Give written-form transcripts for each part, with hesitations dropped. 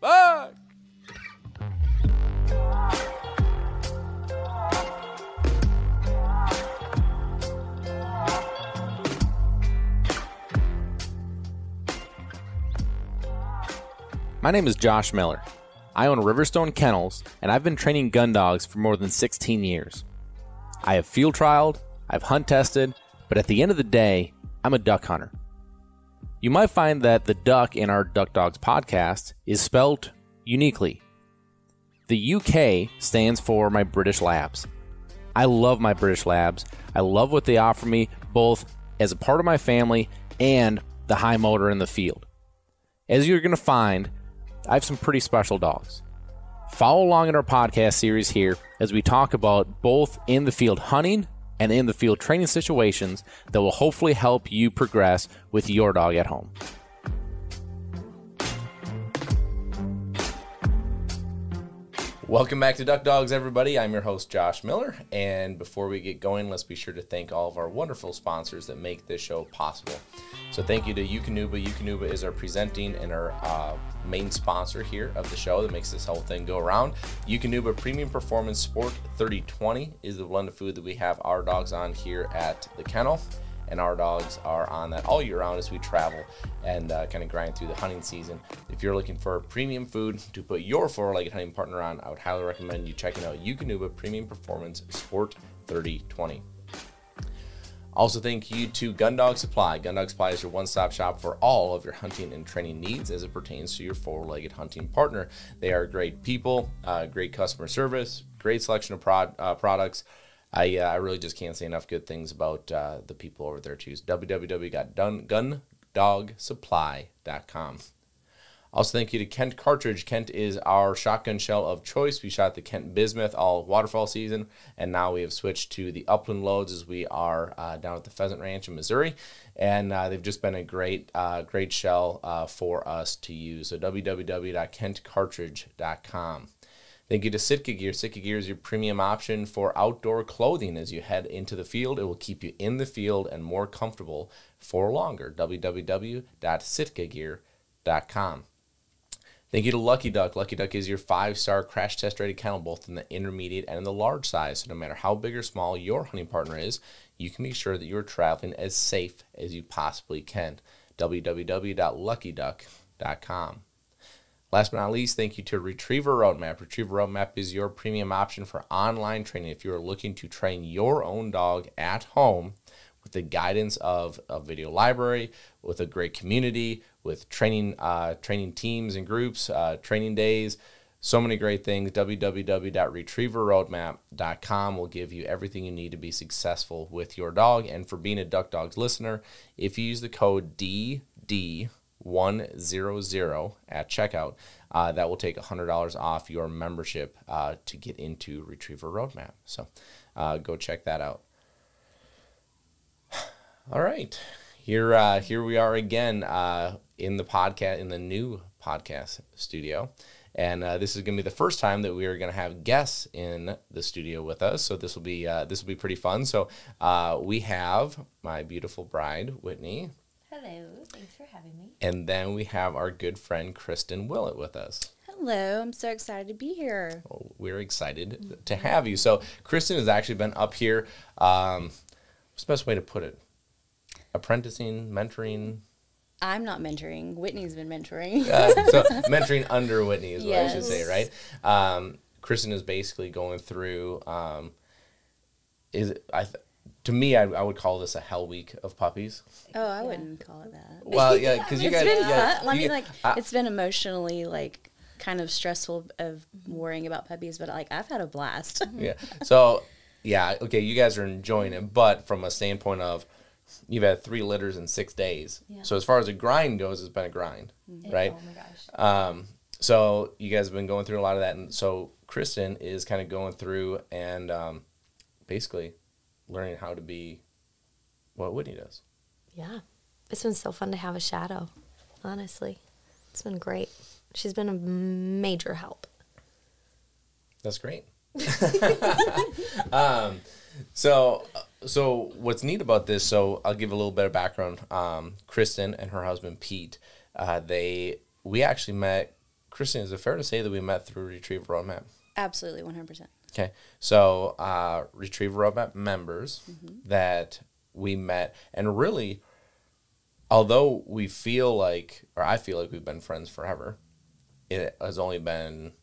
Fuck! My name is Josh Miller. I own Riverstone Kennels, and I've been training gun dogs for more than 16 years. I have field trialed, I've hunt tested, but at the end of the day, I'm a duck hunter. You might find that the duck in our Duck Dogs podcast is spelled uniquely. The UK stands for my British Labs. I love my British Labs. I love what they offer me, both as a part of my family and the high motor in the field. As you're going to find, I have some pretty special dogs. Follow along in our podcast series here as we talk about both in the field hunting and in the field training situations that will hopefully help you progress with your dog at home. Welcome back to Duck Dogs, everybody. I'm your host, Josh Miller, and before we get going, let's be sure to thank all of our wonderful sponsors that make this show possible. So thank you to Eukanuba. Eukanuba is our presenting and our main sponsor here of the show that makes this whole thing go around. Eukanuba Premium Performance Sport 3020 is the blend of food that we have our dogs on here at the kennel. And our dogs are on that all year round as we travel and kind of grind through the hunting season. If you're looking for premium food to put your four-legged hunting partner on, I would highly recommend you checking out Eukanuba Premium Performance Sport 3020. Also, thank you to Gun Dog Supply. Gun Dog Supply is your one-stop shop for all of your hunting and training needs as it pertains to your four-legged hunting partner. They are great people, great customer service, great selection of products. I really just can't say enough good things about the people over there, too. It's www.gundogsupply.com. Also, thank you to Kent Cartridge. Kent is our shotgun shell of choice. We shot the Kent Bismuth all waterfowl season, and now we have switched to the upland loads as we are down at the Pheasant Ranch in Missouri. And they've just been a great shell for us to use. So www.kentcartridge.com. Thank you to Sitka Gear. Sitka Gear is your premium option for outdoor clothing as you head into the field. It will keep you in the field and more comfortable for longer. www.sitkagear.com. Thank you to Lucky Duck. Lucky Duck is your 5-star crash test rated kennel, both in the intermediate and in the large size. So no matter how big or small your hunting partner is, you can be sure that you're traveling as safe as you possibly can. www.luckyduck.com. Last but not least, thank you to Retriever Roadmap. Retriever Roadmap is your premium option for online training. If you are looking to train your own dog at home with the guidance of a video library, with a great community, with training teams and groups, training days, so many great things. www.retrieverroadmap.com will give you everything you need to be successful with your dog. And for being a Duck Dogs listener, if you use the code DD100 at checkout, that will take $100 off your membership to get into Retriever Roadmap. So go check that out. All right, here we are again in the new podcast studio, and this is going to be the first time that we are going to have guests in the studio with us. So this will be pretty fun. So we have my beautiful bride, Whitney. Hello, thanks for having me. And then we have our good friend, Kristen Willett, with us. Hello, I'm so excited to be here. Well, we're excited to have you. So Kristen has actually been up here. What's the best way to put it? Apprenticing, mentoring? I'm not mentoring. Whitney's been mentoring. So mentoring under Whitney is what I should say, right? Kristen is basically going through, to me, I would call this a hell week of puppies. Oh, I wouldn't call it that. Well, yeah, because you guys... It's been fun. I mean, it's been emotionally, kind of stressful of worrying about puppies, but, I've had a blast. Yeah. So, yeah, okay, you guys are enjoying it, but from a standpoint of, you've had 3 litters in 6 days. Yeah. So as far as a grind goes, it's been a grind, right? Oh, my gosh. So you guys have been going through a lot of that, and so Kristen is kind of going through and basically learning how to be what Whitney does. Yeah. It's been so fun to have a shadow, honestly. It's been great. She's been a major help. That's great. So So what's neat about this, so I'll give a little bit of background. Kristen and her husband Pete, we actually met. Kristen, is it fair to say that we met through Retriever Roadmap? Absolutely, 100%. Okay, so Retriever Roadmap members that we met, and really, although we feel like, or I feel like we've been friends forever, it has only been,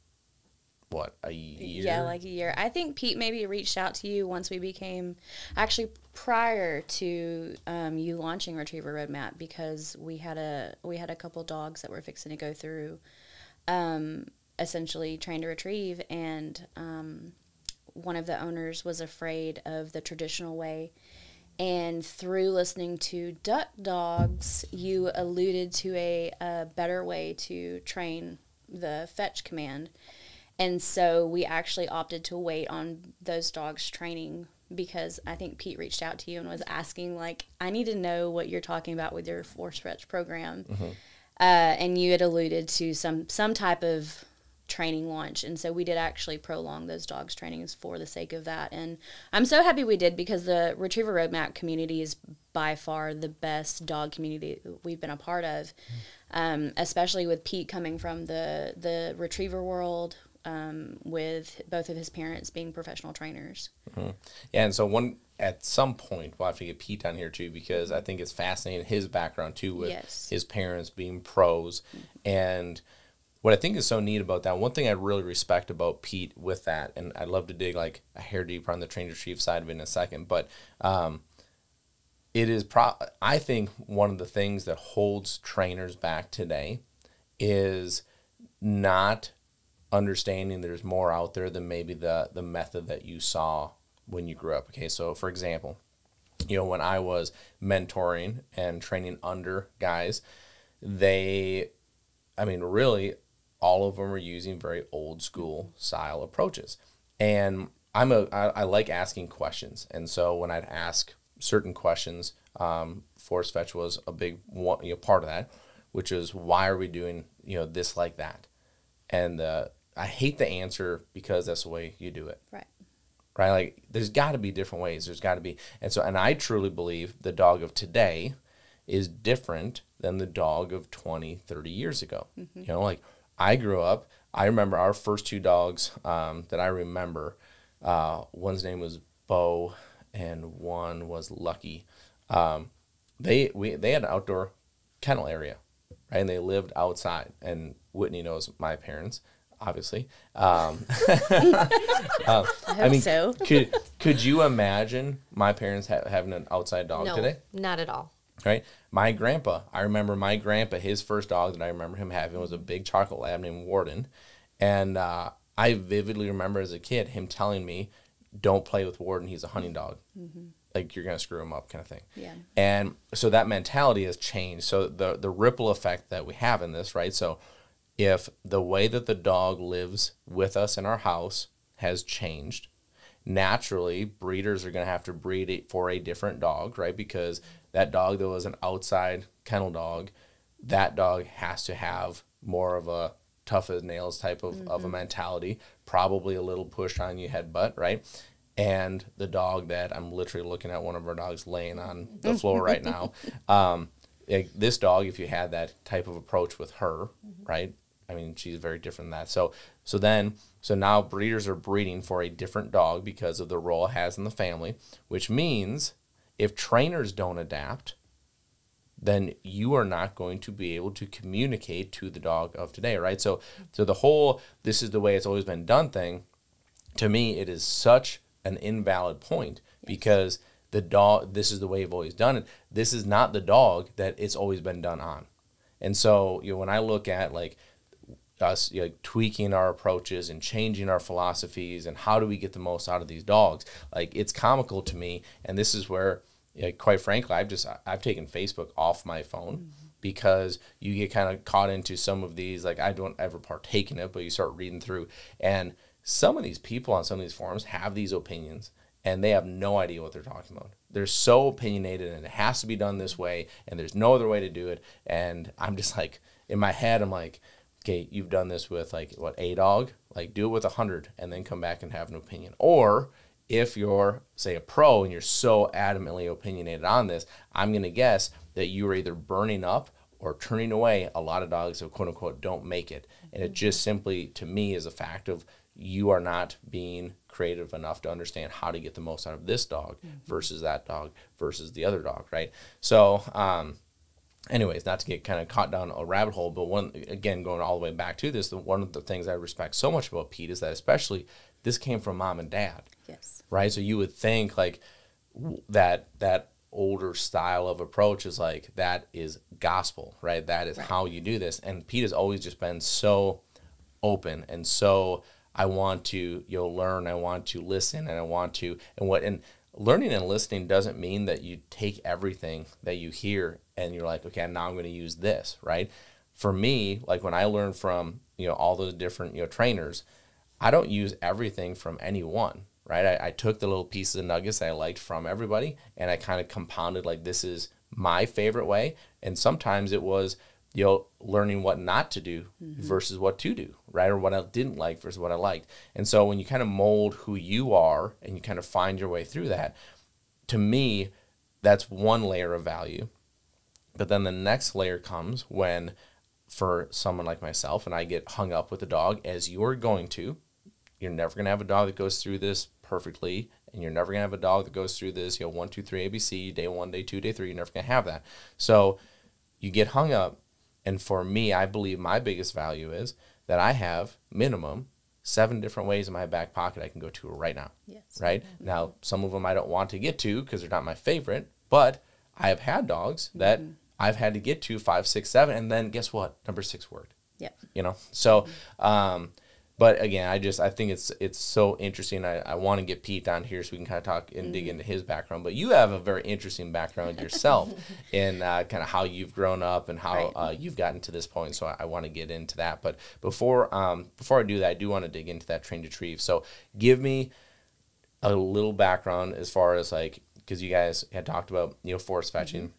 what, a year? Yeah, like a year. I think Pete maybe reached out to you once we became, actually prior to you launching Retriever Roadmap, because we had a couple dogs that were fixing to go through essentially train to retrieve, and one of the owners was afraid of the traditional way. And through listening to DUK Dogs, you alluded to a better way to train the fetch command. And so we actually opted to wait on those dogs training, because I think Pete reached out to you and was asking, like, I need to know what you're talking about with your force fetch program. And you had alluded to some type of training launch, and so we did actually prolong those dogs trainings for the sake of that. And I'm so happy we did, because the Retriever Roadmap community is by far the best dog community we've been a part of, especially with Pete coming from the retriever world, with both of his parents being professional trainers. Yeah, and so at some point we'll have to get Pete on here too, because I think it's fascinating, his background too, with his parents being pros. And what I think is so neat about that, one thing I really respect about Pete with that, and I'd love to dig like a hair deeper on the train retrieve side of it in a second, but it is I think one of the things that holds trainers back today is not understanding there's more out there than maybe the method that you saw when you grew up. Okay, so for example, when I was mentoring and training under guys, really all of them are using very old school style approaches. And I like asking questions. And so when I'd ask certain questions, force fetch was a big one, part of that, which is, why are we doing, this like that? And I hate the answer, because that's the way you do it. Right. Right? Like, there's got to be different ways. There's got to be. And I truly believe the dog of today is different than the dog of 20, 30 years ago. Like, I grew up, I remember our first two dogs that I remember, one's name was Bo and one was Lucky. They had an outdoor kennel area, right? And they lived outside. And Whitney knows my parents, obviously. I hope so. could you imagine my parents having an outside dog today? No, not at all. Right? My grandpa, his first dog that I remember him having was a big chocolate lab named Warden. And I vividly remember as a kid him telling me, don't play with Warden, he's a hunting dog. Like, you're going to screw him up, kind of thing. Yeah. And so that mentality has changed. So the ripple effect that we have in this, right? So if the way that the dog lives with us in our house has changed, naturally, breeders are going to have to breed it for a different dog, right? Because that dog that was an outside kennel dog, that dog has to have more of a tough as nails type of a mentality, probably a little push on you headbutt, right? And the dog that I'm literally looking at, one of our dogs laying on the floor right now, this dog, if you had that type of approach with her, right? I mean, she's very different than that. So now breeders are breeding for a different dog because of the role it has in the family, which means if trainers don't adapt, then you are not going to be able to communicate to the dog of today, right? So the whole, this is the way it's always been done thing, to me, it is such an invalid point, because the dog, this is the way you've always done it. This is not the dog that it's always been done on. And so, when I look at like us tweaking our approaches and changing our philosophies and how do we get the most out of these dogs, like, it's comical to me. And this is where, quite frankly, I've taken Facebook off my phone, because you get kind of caught into some of these, like, I don't ever partake in it, but you start reading through, and some of these people on some of these forums have these opinions, and they have no idea what they're talking about. They're so opinionated, and it has to be done this way, and there's no other way to do it. And I'm just like, in my head, I'm like, okay, you've done this with, like, a dog? Like, do it with 100 and then come back and have an opinion. Or if you're, say, a pro and you're so adamantly opinionated on this, I'm going to guess that you are either burning up or turning away a lot of dogs that, quote unquote, don't make it. And it just simply, to me, is a fact of you are not being creative enough to understand how to get the most out of this dog versus that dog versus the other dog, right? So, anyways, not to get kind of caught down a rabbit hole, but going all the way back to this, one of the things I respect so much about Pete is that especially this came from mom and dad. Yes. Right? So you would think like that older style of approach is like, that is gospel, right? That is how you do this. And Pete has always just been so open and so, I want to learn, I want to listen, and I want to, and learning and listening doesn't mean that you take everything that you hear and you're like, okay, now I'm going to use this, right? For me, like when I learn from, all those different, trainers, I don't use everything from any one, right? I took the little pieces of nuggets that I liked from everybody and I kind of compounded like, this is my favorite way. And sometimes it was, learning what not to do versus what to do, right? Or what I didn't like versus what I liked. And so when you kind of mold who you are and you kind of find your way through that, to me, that's one layer of value. But then the next layer comes when, for someone like myself, and I get hung up with a dog, as you're going to, you're never going to have a dog that goes through this perfectly, and you're never going to have a dog that goes through this, 1, 2, 3, ABC, day 1, day 2, day 3, you're never going to have that. So you get hung up. And for me, I believe my biggest value is that I have minimum 7 different ways in my back pocket I can go to right now. Yes. Right? Now, some of them I don't want to get to because they're not my favorite, but I have had dogs that I've had to get to 5, 6, 7, and then guess what? Number 6 worked. Yep. So, but again, I think it's so interesting. I want to get Pete on here so we can kind of talk and dig into his background. But you have a very interesting background yourself in kind of how you've grown up and how you've gotten to this point. So I want to get into that. But before I do that, I do want to dig into that train retrieve. So give me a little background as far as like, because you guys had talked about forest fetching.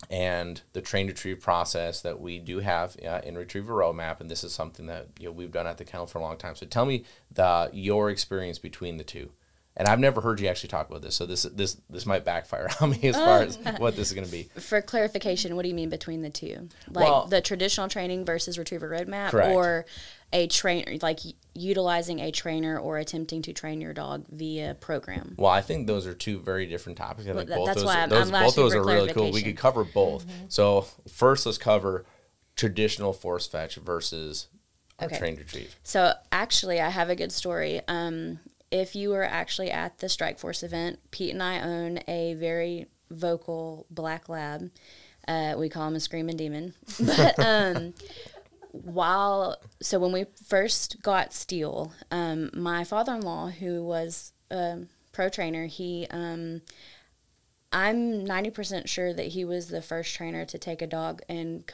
And the train retrieve process that we do have in Retriever Roadmap, and this is something that we've done at the kennel for a long time. So tell me your experience between the two. And I've never heard you actually talk about this, so this might backfire on me as far as what this is going to be. For clarification, what do you mean between the two? Like the traditional training versus Retriever Roadmap, correct. Or a trainer, like utilizing a trainer or attempting to train your dog via program? Well, I think those are two very different topics. I think that's why both those are really cool. We could cover both. So first, let's cover traditional force fetch versus a trained retrieve. So actually, I have a good story. If you were actually at the Strike Force event, Pete and I own a very vocal black lab. We call him a screaming demon. But when we first got Steel, my father-in-law, who was a pro trainer, I'm 90% sure that he was the first trainer to take a dog and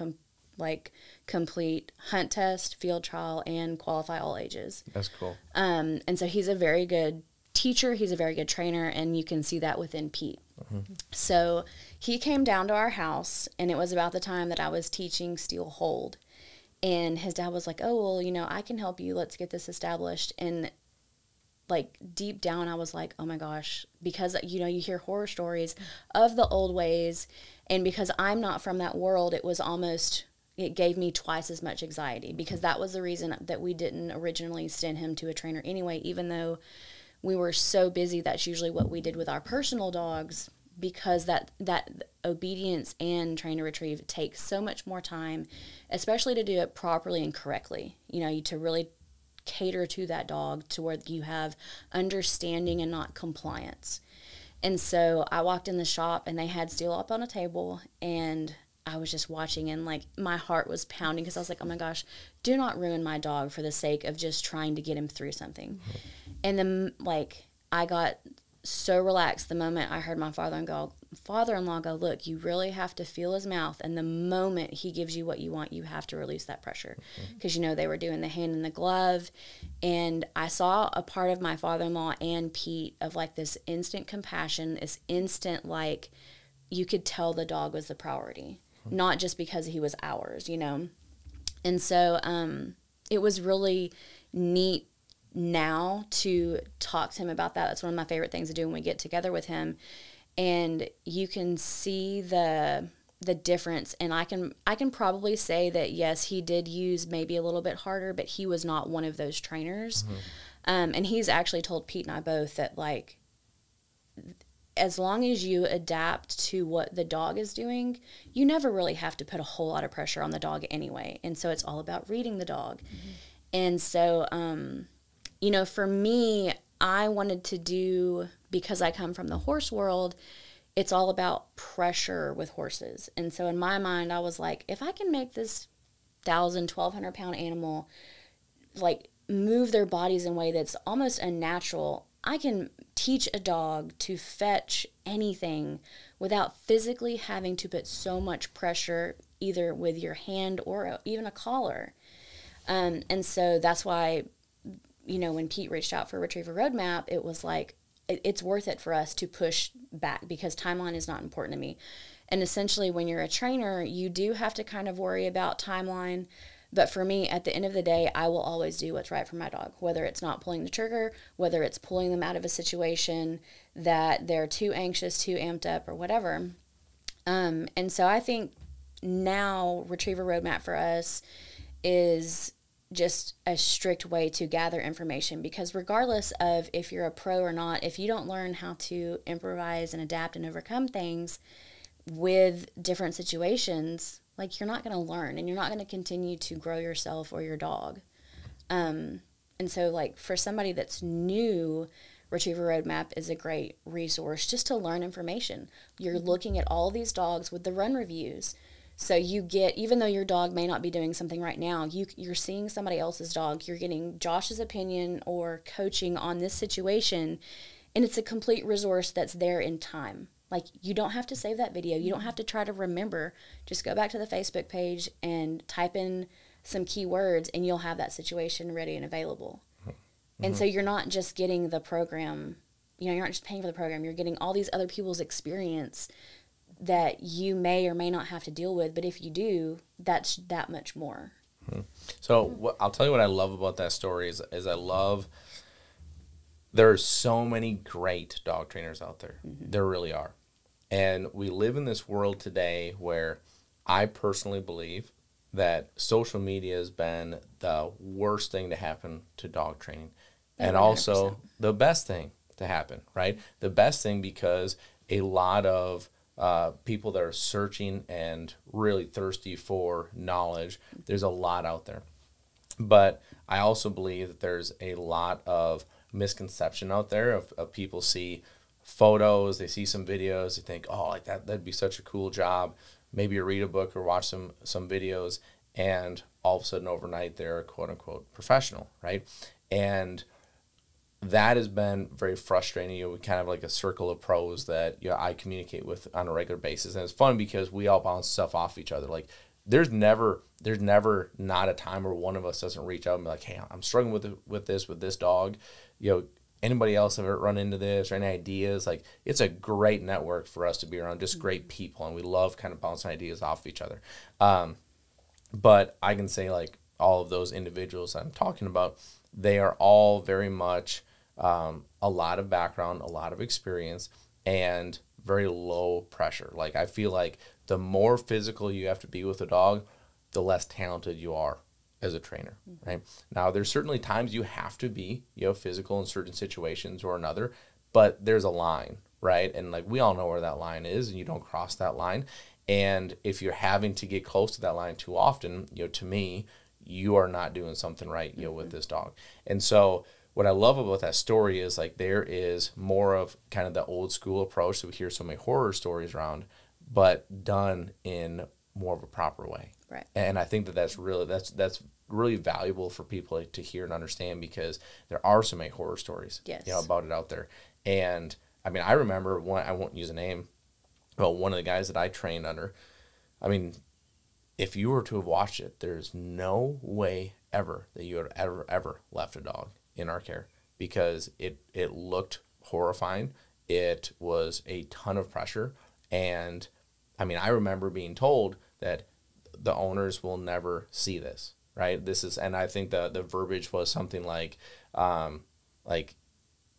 complete hunt test, field trial, and qualify all ages. That's cool. And so he's a very good teacher. He's a very good trainer, and you can see that within Pete. So he came down to our house, and it was about the time that I was teaching Steel hold. And his dad was like, oh, well, I can help you. Let's get this established. And deep down, I was like, oh my gosh, because, you hear horror stories of the old ways. And because I'm not from that world, it gave me twice as much anxiety, because that was the reason that we didn't originally send him to a trainer anyway, even though we were so busy. That's usually what we did with our personal dogs, because that obedience and train to retrieve takes so much more time, especially to do it properly and correctly, to really cater to that dog to where you have understanding and not compliance. And so I walked in the shop and they had Steel up on a table, and I was just watching, and my heart was pounding, because I was like, oh my gosh, do not ruin my dog for the sake of just trying to get him through something. And then I got so relaxed the moment I heard my father-in-law go, look, you really have to feel his mouth, and the moment he gives you what you want, you have to release that pressure. Because they were doing the hand in the glove, and I saw a part of my father-in-law and Pete of this instant compassion, this instant you could tell the dog was the priority, not just because he was ours, And so it was really neat now to talk to him about that. That's one of my favorite things to do when we get together with him. And you can see the difference. And I can probably say that, yes, he did use maybe a little bit harder, but he was not one of those trainers. And he's actually told Pete and I both that, like, as long as you adapt to what the dog is doing, you never really have to put a whole lot of pressure on the dog anyway. And so it's all about reading the dog. And so, you know, for me, I wanted to do, because I come from the horse world, it's all about pressure with horses. And so in my mind, I was like, if I can make this 1,200 pound animal, like, move their bodies in a way that's almost unnatural, I can teach a dog to fetch anything without physically having to put so much pressure either with your hand or even a collar. And so that's why, you know, when Pete reached out for Retriever Roadmap, it was like, it's worth it for us to push back because timeline is not important to me. And essentially, when you're a trainer, you do have to kind of worry about timeline. But for me, at the end of the day, I will always do what's right for my dog, whether it's not pulling the trigger, whether it's pulling them out of a situation that they're too anxious, too amped up, or whatever. And so I think now Retriever Roadmap for us is just a strict way to gather information, because regardless of if you're a pro or not, if you don't learn how to improvise and adapt and overcome things with different situations, like, you're not going to learn and you're not going to continue to grow yourself or your dog. And so, like, for somebody that's new, Retriever Roadmap is a great resource just to learn information. You're looking at all these dogs with the run reviews. So you get, even though your dog may not be doing something right now, you're seeing somebody else's dog. You're getting Josh's opinion or coaching on this situation, and it's a complete resource that's there in time. Like, you don't have to save that video. You don't have to try to remember. Just go back to the Facebook page and type in some keywords, and you'll have that situation ready and available. And so you're not just getting the program, you know, you're not just paying for the program. You're getting all these other people's experience that you may or may not have to deal with. But if you do, that's that much more. So I'll tell you what I love about that story is I love there are so many great dog trainers out there. There really are. And we live in this world today where I personally believe that social media has been the worst thing to happen to dog training. And 100%. Also the best thing to happen, right? The best thing because a lot of people that are searching and really thirsty for knowledge, there's a lot out there. But I also believe that there's a lot of misconception out there of people see photos, they see some videos, they think, oh, like that'd be such a cool job. Maybe you read a book or watch some videos, and all of a sudden overnight they're a quote unquote professional, right? And that has been very frustrating. You know, we kind of like a circle of pros that, you know, I communicate with on a regular basis, and it's fun because we all bounce stuff off each other. Like there's never not a time where one of us doesn't reach out and be like, hey, I'm struggling with this dog. You know, anybody else ever run into this or any ideas? Like, it's a great network for us to be around, just great people, and we love kind of bouncing ideas off each other. But I can say, like, all of those individuals I'm talking about, they are all very much a lot of background, a lot of experience, and very low pressure. Like, I feel like the more physical you have to be with a dog, the less talented you are as a trainer, right? Now, there's certainly times you have to be, you know, physical in certain situations or another, but there's a line, right? And like, we all know where that line is, and you don't cross that line. And if you're having to get close to that line too often, you know, to me, you are not doing something right, you know, with this dog. And so what I love about that story is, like, there is more of kind of the old school approach that we hear so many horror stories around, but done in more of a proper way. Right. And I think that's really valuable for people to hear and understand, because there are so many horror stories, yes, you know, about it out there. And I mean, I remember I won't use a name, but one of the guys that I trained under, I mean, if you were to have watched it, there's no way ever that you would ever left a dog in our care, because it looked horrifying. It was a ton of pressure. And I mean, I remember being told that the owners will never see this. right? And I think the verbiage was something like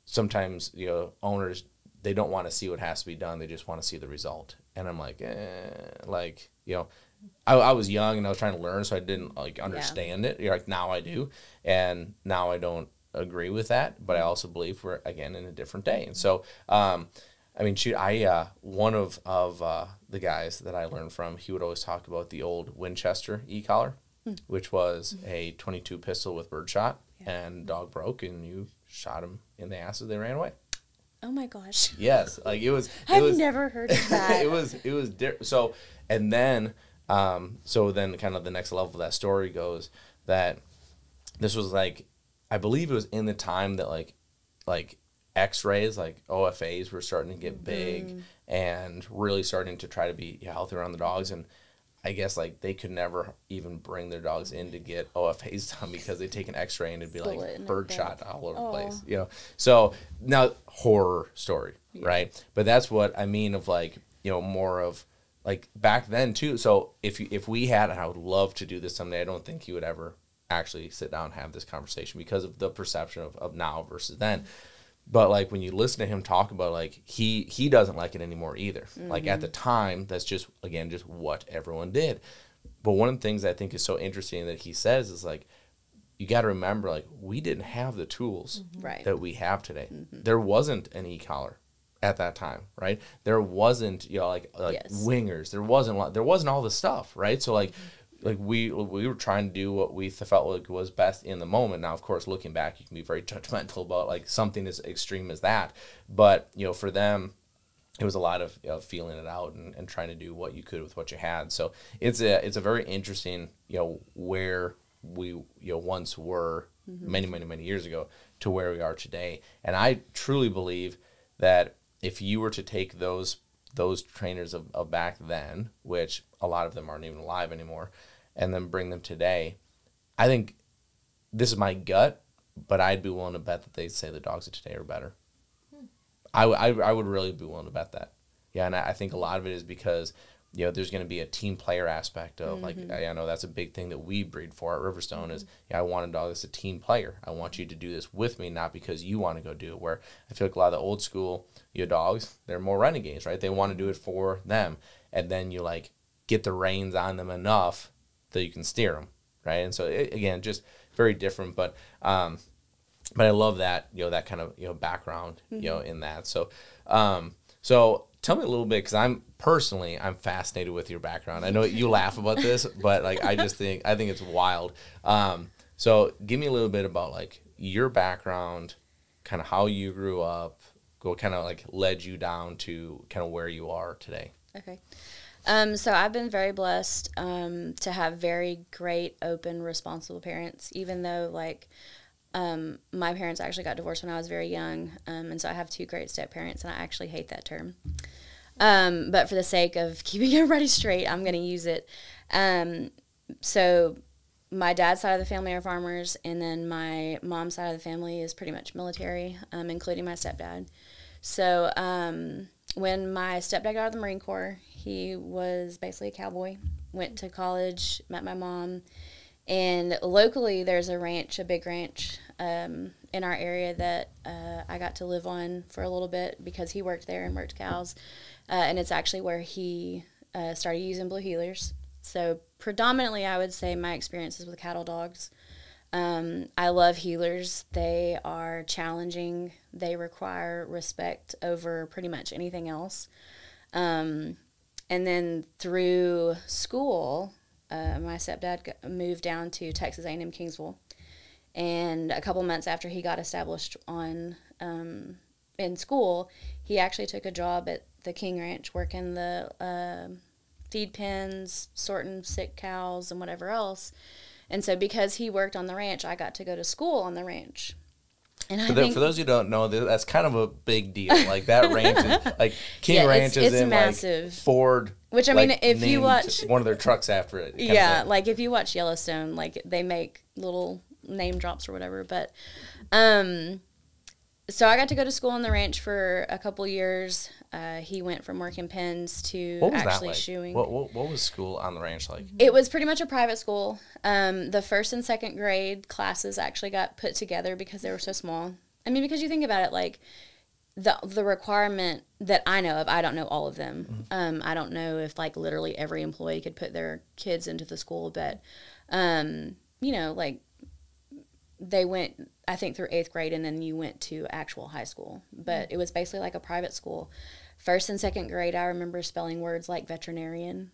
sometimes, owners, they don't want to see what has to be done. They just want to see the result. And I'm like, I was young and I was trying to learn, so I didn't understand it. Now I do. And now I don't agree with that, but I also believe we're, again, in a different day. And so, one of the guys that I learned from, he would always talk about the old Winchester e-collar, which was a 22 pistol with birdshot, and dog broke, and you shot him in the ass as they ran away. Oh my gosh. Yes, I've never heard of that. it was so, and then then kind of the next level of that story goes that this was I believe it was in the time that like X-rays, like OFAs, were starting to get big and really starting to try to be healthy around the dogs. And I guess they could never even bring their dogs in to get OFAs done because they'd take an X-ray and it'd be birdshot all over the place. So now, horror story, right? But that's what I mean of more of back then too. So if we had, and I would love to do this someday, I don't think he would ever actually sit down and have this conversation because of the perception of now versus then. But when you listen to him talk about he doesn't like it anymore either. At the time, that's just what everyone did. But one of the things I think is so interesting that he says is you got to remember we didn't have the tools that we have today. There wasn't an e-collar at that time, right? There wasn't wingers. There wasn't all this stuff, right? So we were trying to do what we felt was best in the moment. Now, of course, looking back, you can be very judgmental about something as extreme as that. But for them, it was a lot of feeling it out and trying to do what you could with what you had. So it's a very interesting where we once were many years ago to where we are today. And I truly believe that if you were to take those trainers of back then, which a lot of them aren't even alive anymore, and then bring them today, I think, this is my gut, but I'd be willing to bet that they'd say the dogs of today are better. I would really be willing to bet that. Yeah, and I think a lot of it is because there's going to be a team player aspect of I know that's a big thing that we breed for at Riverstone is I want a dog that's a team player. I want you to do this with me, not because you want to go do it. Where I feel like a lot of the old school dogs, they're more renegades, right? They want to do it for them, and then you get the reins on them enough that you can steer them, right? And so again, just very different, but I love that that kind of background in that. So tell me a little bit, because I'm fascinated with your background. I know you laugh about this, but I think it's wild. So give me a little bit about your background, kind of how you grew up, what kind of led you down to kind of where you are today. Okay. So I've been very blessed to have very great, open, responsible parents, even though my parents actually got divorced when I was very young. And so I have 2 great step parents, and I actually hate that term. But for the sake of keeping everybody straight, I'm going to use it. So my dad's side of the family are farmers, and then my mom's side of the family is pretty much military, including my stepdad. So when my stepdad got out of the Marine Corps, he was basically a cowboy, went to college, met my mom, and locally there's a ranch, a big ranch in our area that I got to live on for a little bit because he worked there and worked cows, and it's actually where he started using blue heelers. So predominantly I would say my experiences with cattle dogs. I love heelers. They are challenging. They require respect over pretty much anything else. And then through school, my stepdad moved down to Texas A&M Kingsville. And a couple months after he got established in school, he actually took a job at the King Ranch working the feed pens, sorting sick cows and whatever else. And so because he worked on the ranch, I got to go to school on the ranch. And for those who don't know, that's kind of a big deal. That ranch is King Ranch is in massive. Ford. Which I mean, if you watch one of their trucks after it. If you watch Yellowstone, they make little name drops or whatever. But so I got to go to school on the ranch for a couple years. He went from working pens to What was that actually like? shoeing. What was school on the ranch like? It was pretty much a private school. The first and second grade classes actually got put together because they were so small. I mean, because you think about it, like the requirement that I know of, I don't know all of them. I don't know if like literally every employee could put their kids into the school, but you know, like they went, I think, through 8th grade, and then you went to actual high school. But it was basically like a private school. First and second grade, I remember spelling words like veterinarian.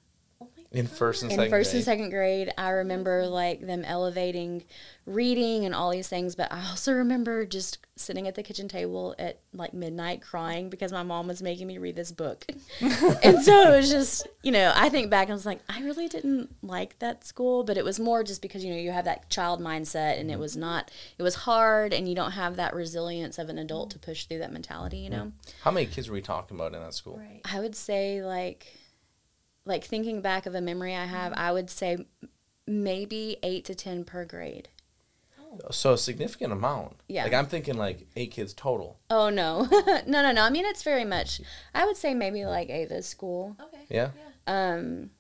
In first and In second first grade? and second grade, I remember like them elevating reading and all these things. But I also remember just sitting at the kitchen table at like midnight crying because my mom was making me read this book. And so it was just, you know, I think back and I was like, I really didn't like that school, but it was more just because, you know, you have that child mindset, and it was hard, and you don't have that resilience of an adult to push through that mentality, you know? How many kids were we talking about in that school? Right. I would say like thinking back of a memory I have, I would say maybe 8 to 10 per grade. So a significant amount. Yeah. Like I'm thinking like 8 kids total. Oh, no. No. I mean, it's very much, I would say maybe like Ava's school. Okay. Yeah? And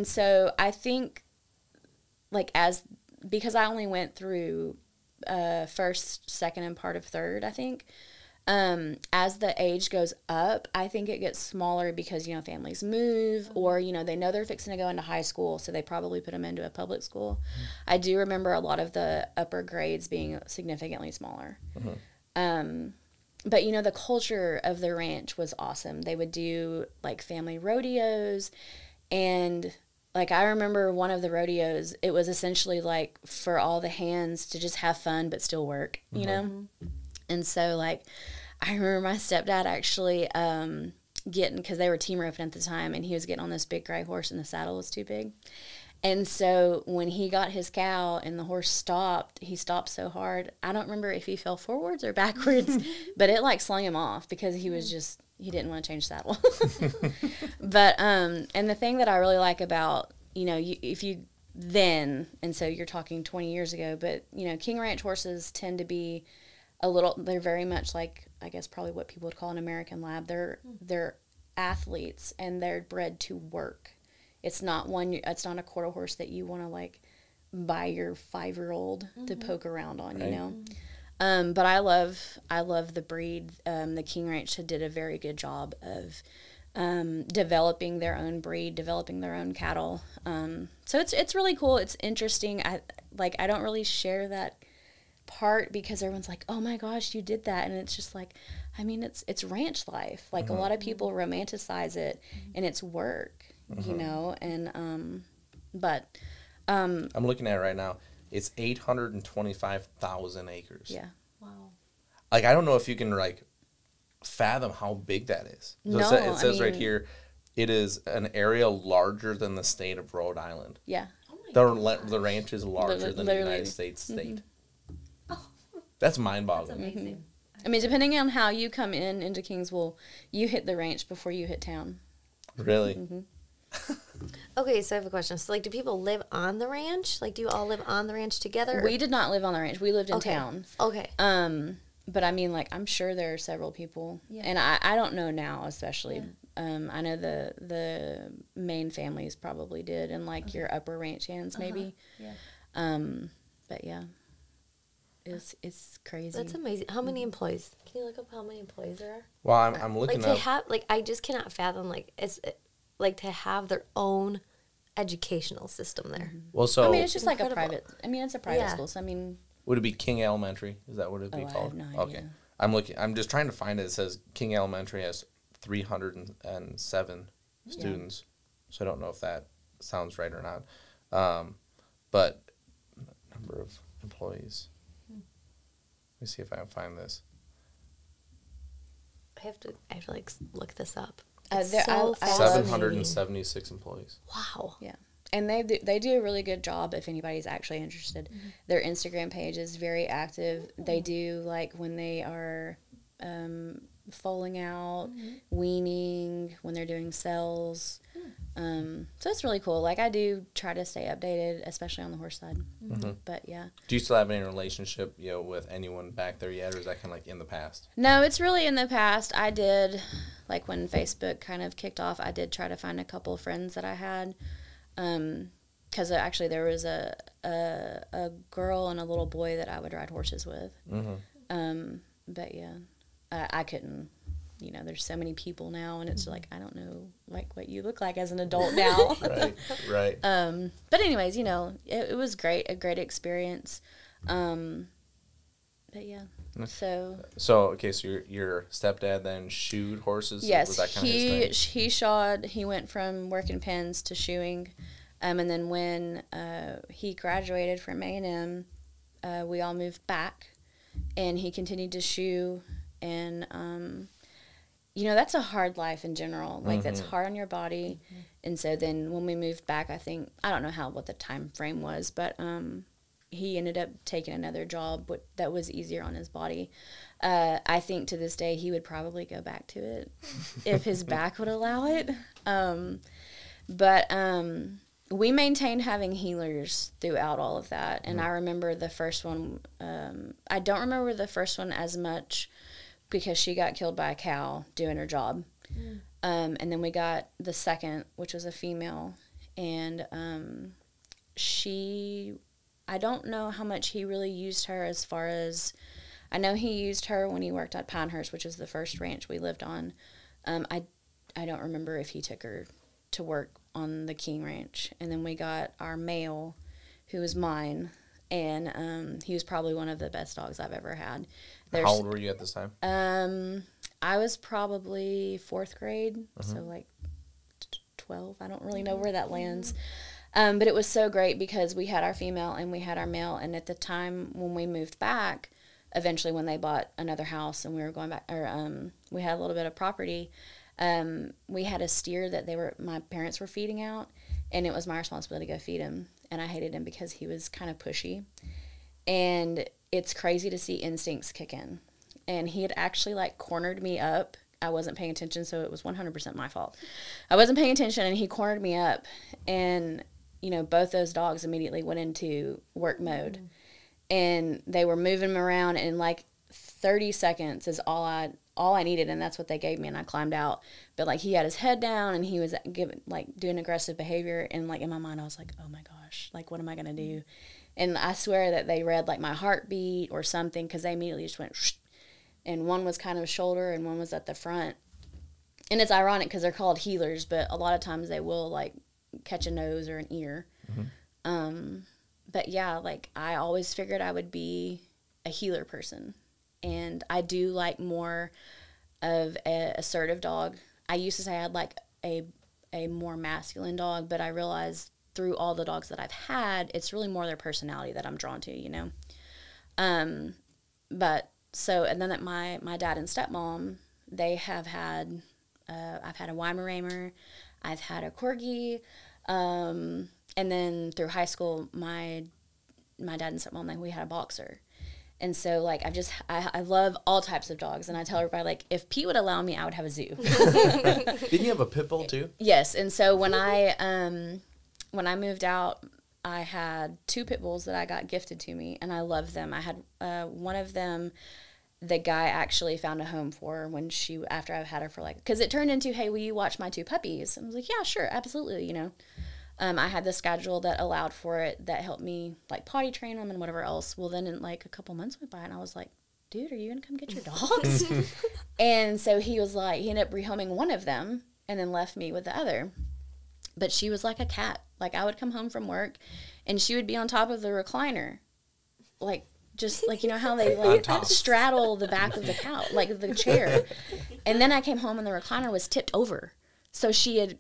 so I think like because I only went through first, second, and part of third, I think. As the age goes up, I think it gets smaller because, you know, families move, or, you know, they know they're fixing to go into high school, so they probably put them into a public school. I do remember a lot of the upper grades being significantly smaller. But, you know, the culture of the ranch was awesome. They would do, like, family rodeos, and, like, I remember one of the rodeos, it was essentially, like, for all the hands to just have fun but still work, you know? And so, like, I remember my stepdad actually getting, because they were team roping at the time, and he was getting on this big gray horse, and the saddle was too big. And so when he got his cow and the horse stopped, he stopped so hard. I don't remember if he fell forwards or backwards, but it, like, slung him off because he was just, he didn't want to change saddle. But, and the thing that I really like about, you know, if you then, and so you're talking 20 years ago, but, you know, King Ranch horses tend to be they're very much like, I guess, probably what people would call an American lab. They're athletes, and they're bred to work. It's not a quarter horse that you want to, like, buy your 5-year-old to poke around on, you know? But I love the breed. The King Ranch did a very good job of developing their own breed, developing their own cattle. So it's really cool. It's interesting. I don't really share that part because everyone's like, oh my gosh, you did that, and it's just like, I mean, it's ranch life. Like, a lot of people romanticize it, and it's work, you know. And but I'm looking at it right now. It's 825,000 acres. yeah. Wow. Like, I don't know if you can, like, fathom how big that is. So No, it says I right mean, here, it is an area larger than the state of Rhode Island. Yeah. The ranch is larger than the Literally. United States state. That's mind-boggling. Amazing. I mean, depending on how you come into Kingsville, you hit the ranch before you hit town. Really? Okay, so I have a question. So, like, do people live on the ranch? Like, do you all live on the ranch together? We did not live on the ranch. We lived in town. Okay. But I mean, like, I'm sure there are several people, and I don't know now, especially. I know the main families probably did, and like your upper ranch hands maybe. But yeah, it's crazy. That's amazing. How many employees? Can you look up how many employees there are? Well, I'm looking Like, up. to have, like, I just cannot fathom, like, like, to have their own educational system there. Well, so I mean, it's just like a Incredible. private. I mean, it's a private Yeah. school, so I mean, would it be King Elementary? Is that what it'd be I have called? no idea. Okay. I'm just trying to find it. It says King Elementary has 307 students. So I don't know if that sounds right or not. But number of employees. Let me see if I can find this. I have to like look this up. I It's love- fascinating. 776 employees. Wow. yeah. And they do a really good job if anybody's actually interested. Their Instagram page is very active. They do, like, when they are foaling out, weaning, when they're doing cells. So it's really cool. Like, I do try to stay updated, especially on the horse side. But yeah. Do you still have any relationship, with anyone back there yet, or is that kind of like in the past? No, it's really in the past. I did, like, when Facebook kind of kicked off, I did try to find a couple of friends that I had. Because actually there was a girl and a little boy that I would ride horses with. But yeah, I couldn't. There's so many people now, and it's like, I don't know, like, what you look like as an adult now. Right. But anyways, it was great, a great experience. But yeah, so okay, so your stepdad then shoed horses? Yes, was that kind of his thing? he shod. He went from working pens to shoeing, and then when he graduated from A&M, we all moved back, and he continued to shoe, and that's a hard life in general. Like, that's hard on your body. And so then when we moved back, I don't know what the time frame was, but he ended up taking another job that was easier on his body. I think to this day he would probably go back to it if his back would allow it. But we maintained having healers throughout all of that. And I remember the first one, I don't remember the first one as much, because she got killed by a cow doing her job. And then we got the second, which was a female. And I don't know how much he really used her, as far as, I know he used her when he worked at Pinehurst, which was the first ranch we lived on. I don't remember if he took her to work on the King Ranch. And then we got our male, who was mine. And he was probably one of the best dogs I've ever had. How old were you at this time? I was probably 4th grade, so like 12. I don't really know where that lands. But it was so great because we had our female and we had our male. And at the time when we moved back, eventually when they bought another house and we were going back, or we had a little bit of property, we had a steer that my parents were feeding out, and it was my responsibility to go feed him. And I hated him because he was kind of pushy. And it's crazy to see instincts kick in. And he had actually, like, cornered me up. I wasn't paying attention, so it was 100% my fault. I wasn't paying attention, and he cornered me up. And, both those dogs immediately went into work mode. And they were moving him around, and, like, 30 seconds is all I needed, and that's what they gave me, and I climbed out. But, like, he had his head down, and he was doing aggressive behavior, and, like, in my mind I was like, oh my gosh, like, what am I gonna do? And I swear that they read, like, my heartbeat or something, because they immediately just went shh, and one was kind of shoulder and one was at the front. And it's ironic because they're called healers, but a lot of times they will, like, catch a nose or an ear. But yeah, like, I always figured I would be a healer person. And I do like more of an assertive dog. I used to say I had, like, a more masculine dog, but I realized through all the dogs that I've had, it's really more their personality that I'm drawn to, But so, and then my dad and stepmom, they have had, I've had a Weimaraner, I've had a Corgi, and then through high school, my dad and stepmom, we had a boxer. And so, like, I love all types of dogs. And I tell everybody, like, if Pete would allow me, I would have a zoo. Didn't you have a pit bull, too? Yes. And so when I moved out, I had 2 pit bulls that I got gifted to me, and I loved them. I had one of them, the guy actually found a home for after I had her for, like, because it turned into, hey, will you watch my 2 puppies? And I was like, yeah, sure, absolutely, I had the schedule that allowed for it, that helped me, like, potty train them and whatever else. Well, then in, like, a couple months went by, and I was like, dude, are you going to come get your dogs? And so he was like, he ended up rehoming one of them and then left me with the other. But she was like a cat. Like, I would come home from work, and she would be on top of the recliner. Like, just, like, how they, like, straddle the back of the couch, like, the chair. And then I came home, and the recliner was tipped over. So she had,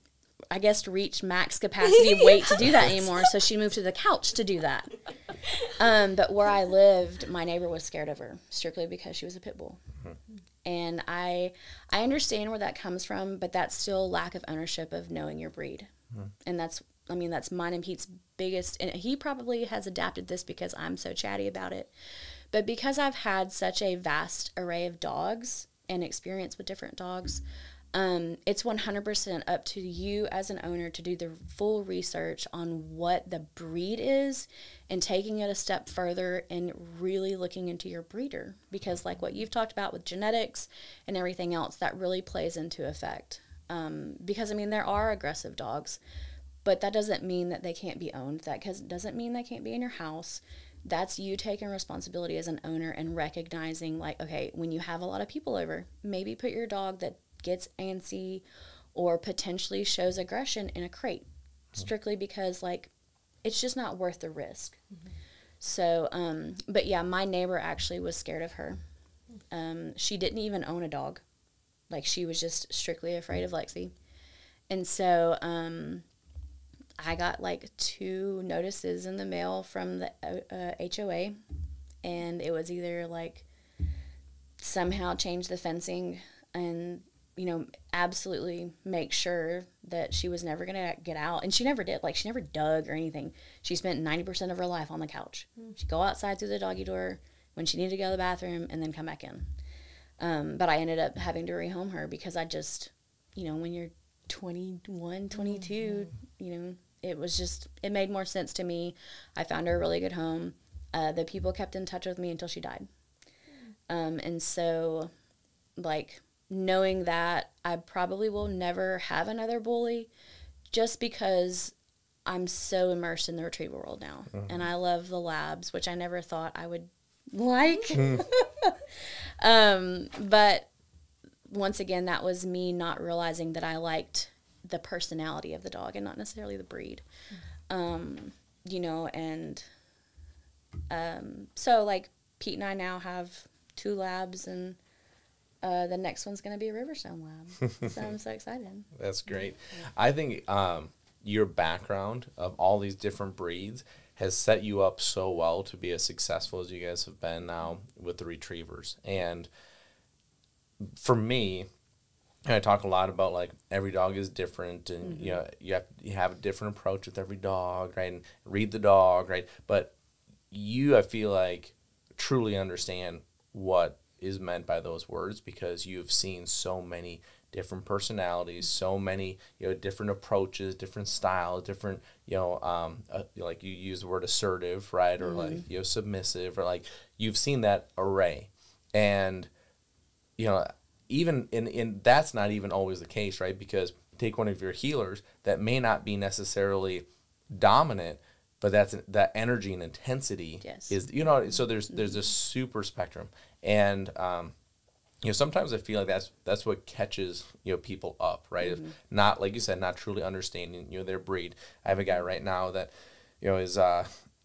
I guess, reached max capacity of weight to do that anymore, so she moved to the couch to do that. But where I lived, my neighbor was scared of her, strictly because she was a pit bull. And I understand where that comes from, but that's still lack of ownership of knowing your breed. And that's mine and Pete's biggest, and he probably has adapted this because I'm so chatty about it. But because I've had such a vast array of dogs and experience with different dogs, It's 100% up to you as an owner to do the full research on what the breed is and taking it a step further and really looking into your breeder. Because like what you've talked about with genetics and everything else, that really plays into effect. Because, I mean, there are aggressive dogs, but that doesn't mean that they can't be owned. That doesn't mean they can't be in your house. That's you taking responsibility as an owner and recognizing, like, okay, when you have a lot of people over, maybe put your dog that gets antsy or potentially shows aggression in a crate, strictly because, like, it's just not worth the risk. So, but yeah, my neighbor actually was scared of her. She didn't even own a dog. Like, she was just strictly afraid of Lexi. And so I got like 2 notices in the mail from the HOA, and it was either like somehow change the fencing and, you know, absolutely make sure that she was never going to get out. And she never did. Like, she never dug or anything. She spent 90% of her life on the couch. She'd go outside through the doggy door when she needed to go to the bathroom and then come back in. But I ended up having to rehome her because I just, you know, when you're 21, 22, you know, it made more sense to me. I found her a really good home. The people kept in touch with me until she died. And so, like, knowing that I probably will never have another bully just because I'm so immersed in the retrieval world now. And I love the labs, which I never thought I would like. But once again, that was me not realizing that I liked the personality of the dog and not necessarily the breed. You know, and so, like, Pete and I now have 2 labs, and the next one's going to be a Riverstone lab. So I'm so excited. That's great. I think your background of all these different breeds has set you up so well to be as successful as you guys have been now with the retrievers. And for me, I talk a lot about, like, every dog is different, and you know, you have a different approach with every dog, right? And read the dog, right? But you, I feel like, truly understand what is meant by those words, because you've seen so many different personalities, so many, you know, different approaches, different styles, different, you know, like you use the word assertive, right? Or like, you know, submissive, or like, you've seen that array. And, you know, even in that's not even always the case, right? Because take one of your healers that may not be necessarily dominant, but that energy and intensity is, you know, so there's a super spectrum. And you know, sometimes I feel like that's what catches, you know, people up, right? If not, like you said, not truly understanding, you know, their breed. I have a guy right now that, you know, is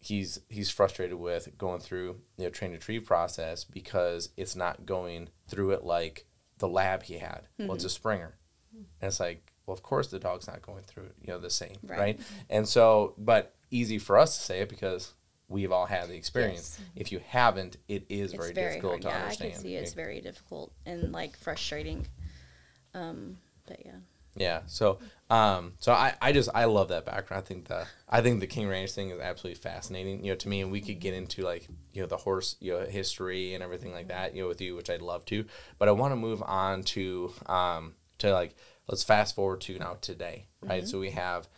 he's frustrated with going through, you know, train and retrieve process because it's not going through it like the lab he had. Well, it's a Springer, and it's like, well, of course the dog's not going through it, you know, the same, right? And so, but easy for us to say it because we've all had the experience. If you haven't, it's very difficult to understand. I can see it's very difficult and, like, frustrating. But yeah. Yeah. So, I love that background. I think the King Ranch thing is absolutely fascinating, you know, to me, and we could get into, like, you know, the horse, you know, history and everything like that, you know, with you, which I'd love to, but I want to move on to like, let's fast forward to now today, right? So we have,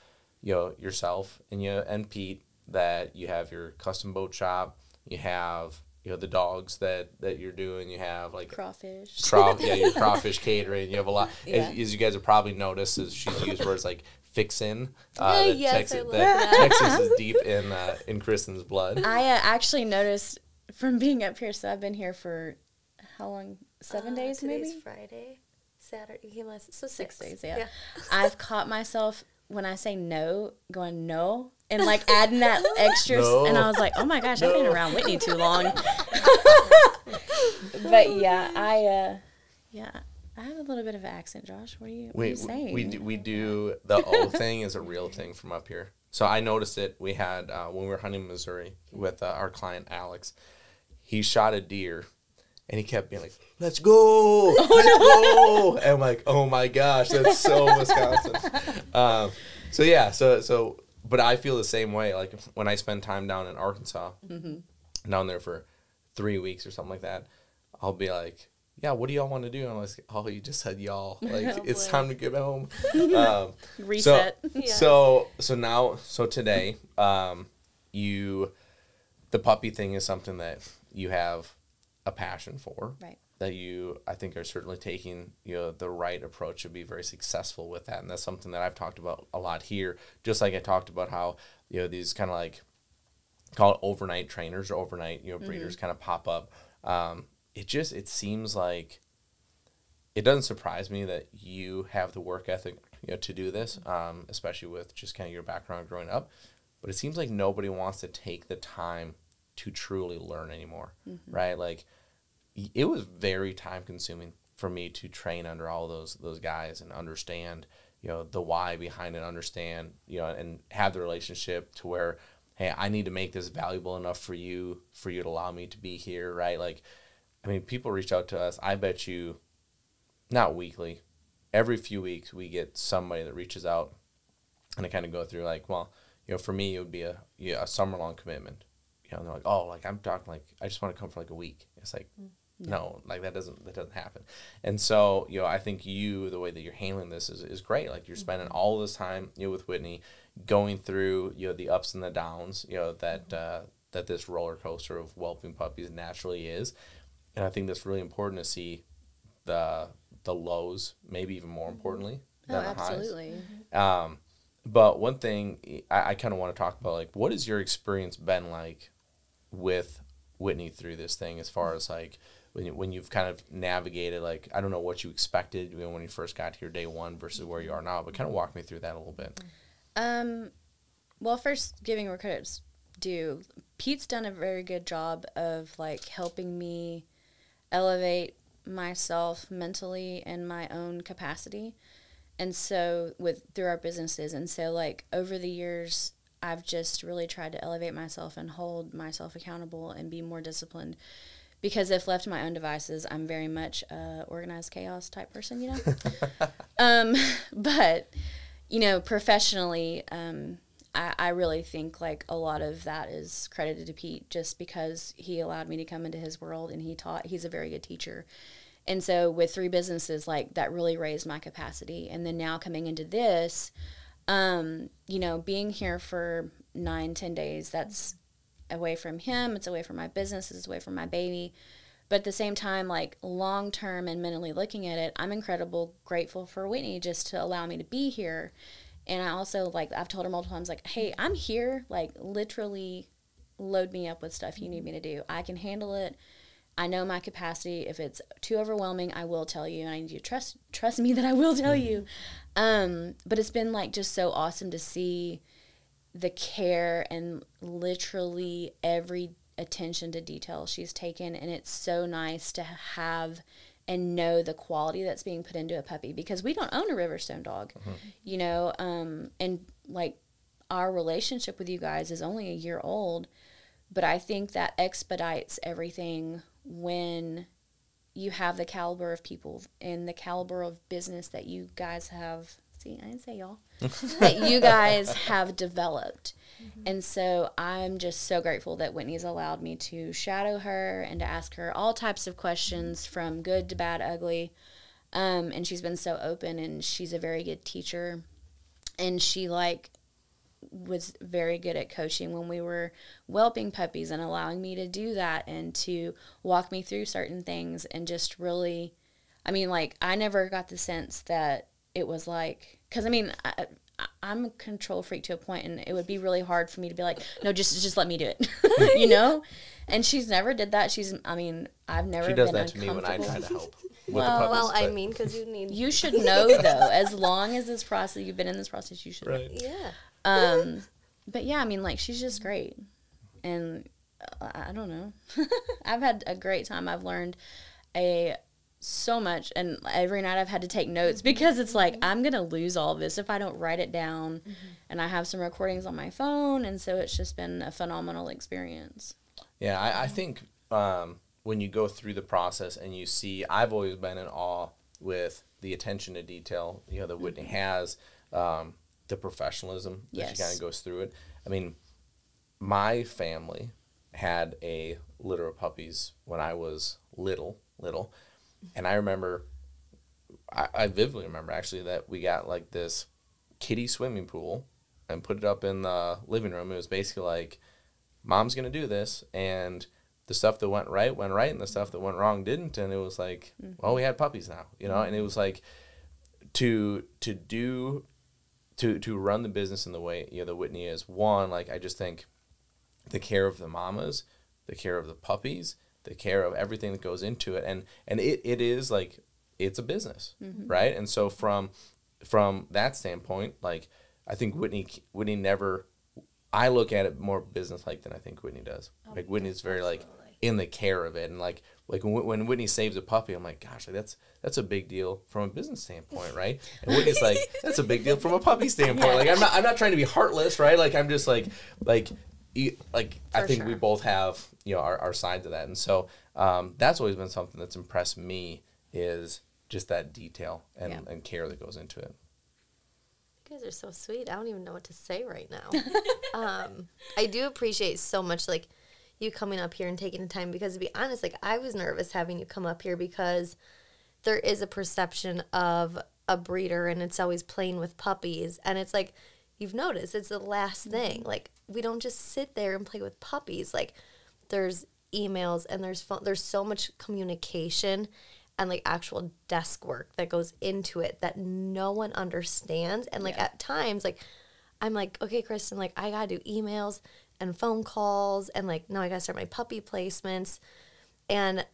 you know, yourself and Pete, that you have your custom boat shop, you have, you know, the dogs that you're doing, you have, like, crawfish, your crawfish catering, you have a lot, as you guys have probably noticed, as she's used words like fixin', yes, I love that. Texas is deep in Kristen's blood. I actually noticed from being up here, so I've been here for how long? 7 days, maybe? Today's Friday, Saturday, you came last, so 6 days, yeah. I've caught myself, when I say no, going no, and, like, adding that extra, and I was like, oh my gosh, I've been around Whitney too long. But yeah, I have a little bit of an accent, Josh. What are you saying? We do the O thing is a real thing from up here. So I noticed it. We had when we were hunting in Missouri with our client Alex. He shot a deer, and he kept being like, "Let's go, let's go!" And I'm like, "Oh my gosh, that's so Wisconsin." So yeah, so. But I feel the same way. Like, when I spend time down in Arkansas, down there for 3 weeks or something like that, I'll be like, yeah, what do y'all want to do? And I was like, oh, you just said y'all. Like, Oh, it's boy. time to get home. Reset. Yes. So today, the puppy thing is something that you have a passion for. Right. That you, I think, are certainly taking, the right approach to be very successful with that. And that's something that I've talked about a lot here. Just like I talked about how, these kind of like, call it overnight trainers or overnight, breeders kind of pop up. It seems like, it doesn't surprise me that you have the work ethic, to do this, especially with just kind of your background growing up. But it seems like nobody wants to take the time to truly learn anymore, right? Like, it was very time consuming for me to train under all those guys and understand, the why behind it, understand, and have the relationship to where, hey, I need to make this valuable enough for you to allow me to be here, right? Like, I mean, people reach out to us. I bet you, not weekly, every few weeks we get somebody that reaches out, and I kind of go through like, well, for me it would be a summer long commitment, and they're like, oh, like I'm talking like I just want to come for like a week. It's like, no, like that doesn't happen. And so, I think the way that you're handling this is great. Like, you're spending all this time, with Whitney, going through, the ups and the downs, that this roller coaster of whelping puppies naturally is. And I think that's really important to see the lows, maybe even more importantly than the highs. Absolutely. But one thing I kind of want to talk about, like, what has your experience been like with Whitney through this thing, as far as like when you've kind of navigated, like, I don't know what you expected when you first got here day one versus where you are now, but kind of walk me through that a little bit. Well, first, giving where credit's due, Pete's done a very good job of like helping me elevate myself mentally and my own capacity, and so through our businesses. And so, like, over the years, I've just really tried to elevate myself and hold myself accountable and be more disciplined, because if left to my own devices, I'm very much a organized chaos type person, but professionally, I really think like a lot of that is credited to Pete, just because he allowed me to come into his world and he's a very good teacher. And so with 3 businesses, like, that really raised my capacity. And then now coming into this, being here for 9-10 days, that's away from him, it's away from my business, it's away from my baby. But at the same time, like, long term and mentally looking at it, I'm grateful for Whitney just to allow me to be here. And I also, like, I've told her multiple times, like, hey, I'm here, like, literally load me up with stuff you need me to do. I can handle it. I know my capacity. If it's too overwhelming, I will tell you, and I need you to trust me that I will tell you. But it's been, like, just so awesome to see the care and literally every attention to detail she's taken, and it's so nice to have and know the quality that's being put into a puppy, because we don't own a Riverstone dog, and like, our relationship with you guys is only a year old, but I think that expedites everything when you have the caliber of people and the caliber of business that you guys have. See, I didn't say y'all. That you guys have developed. And so I'm just so grateful that Whitney's allowed me to shadow her and to ask her all types of questions, from good to bad, ugly. And she's been so open, and she's a very good teacher. And she, like, was very good at coaching when we were whelping puppies and allowing me to do that and to walk me through certain things. And just really, I mean, like, I never got the sense that it was like, because I mean, I'm a control freak to a point, and it would be really hard for me to be like, no, just let me do it, And she's never did that. I've never been uncomfortable. She does that to me when I try to help with the puppies. Well, I mean, because you should know, though, as long as you've been in this process, you should know. Yeah. But yeah, I mean, like, she's just great, and I don't know. I've had a great time. I've learned so much, and every night I've had to take notes, because it's like, I'm gonna lose all this if I don't write it down. And I have some recordings on my phone, and so it's just been a phenomenal experience. Yeah, I think when you go through the process and you see, I've always been in awe with the attention to detail, that Whitney has, the professionalism that she kind of goes through it. I mean, my family had a litter of puppies when I was little. And I remember, I vividly remember actually that we got like this kiddie swimming pool and put it up in the living room. It was basically like, Mom's going to do this, and the stuff that went right, and the stuff that went wrong didn't. And it was like, well, we had puppies now, you know? And it was like, to run the business in the way, you know, that Whitney is, one, like, I just think the care of the mamas, the care of the puppies, the care of everything that goes into it. And it is like, it's a business, right? And so from that standpoint, like, I think Whitney never, I look at it more business-like than I think Whitney does. Like, Whitney's very, like, in the care of it. And, like when Whitney saves a puppy, I'm like, gosh, like, that's a big deal from a business standpoint, right? And Whitney's like, that's a big deal from a puppy standpoint. Like, I'm not trying to be heartless, right? Like, I'm just like I think we both have, you know, our sides of that. And so that's always been something that's impressed me, is just that detail and care that goes into it. You guys are so sweet. I don't even know what to say right now. I do appreciate so much, like, you coming up here and taking the time, because to be honest, like, I was nervous having you come up here because there is a perception of a breeder and it's always playing with puppies. And it's like, you've noticed, it's the last thing. Like, we don't just sit there and play with puppies. Like, there's emails and there's phone, there's so much communication and, like, actual desk work that goes into it that no one understands. And, like, at times, like, I'm like, okay, Kristen, like, I gotta do emails and phone calls, and, like, now I gotta start my puppy placements. And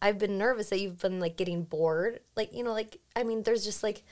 I've been nervous that you've been, like, getting bored. Like, you know, like, I mean, there's just, like,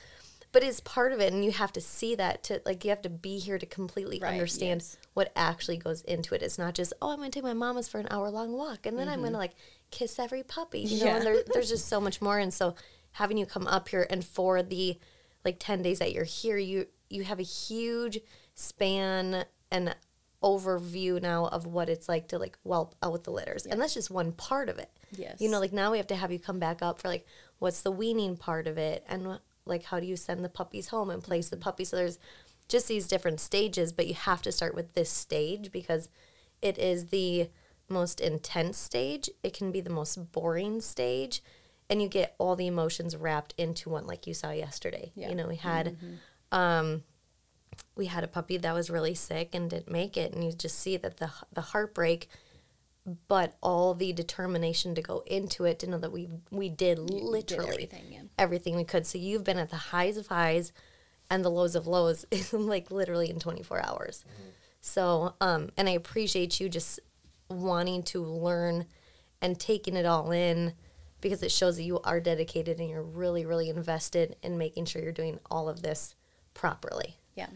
but it's part of it, and you have to see that to, like, you have to be here to completely understand what actually goes into it. It's not just, oh, I'm going to take my mamas for an hour-long walk, and then I'm going to, like, kiss every puppy, you know, and there's just so much more. And so having you come up here, and for the, like, 10 days that you're here, you have a huge span and overview now of what it's like to, like, whelp out the litters. And that's just one part of it. Yes. You know, like, now we have to have you come back up for, like, what's the weaning part of it, and like, how do you send the puppies home and place the puppies? So there's just these different stages, but you have to start with this stage because it is the most intense stage. It can be the most boring stage, and you get all the emotions wrapped into one, like you saw yesterday. You know, we had a puppy that was really sick and didn't make it, and you just see that the heartbreak, but all the determination to go into it, to know that we did literally everything we could. So you've been at the highs of highs and the lows of lows, like, literally in 24 hours. So, and I appreciate you just wanting to learn and taking it all in, because it shows that you are dedicated and you're really, really invested in making sure you're doing all of this properly. Yeah.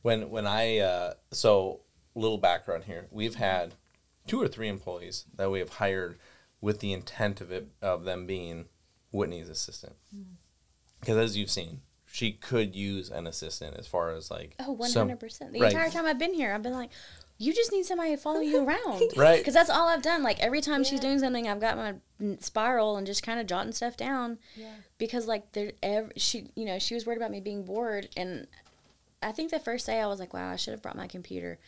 When I, so little background here, we've had 2 or 3 employees that we have hired with the intent of them being Whitney's assistant. Because as you've seen, she could use an assistant as far as, like, 100%. The entire time I've been here, I've been like, you just need somebody to follow you around. Right. Because that's all I've done. Like, every time she's doing something, I've got my spiral and just kind of jotting stuff down. Yeah. Because, like, she was worried about me being bored. And I think the first day I was like, wow, I should have brought my computer.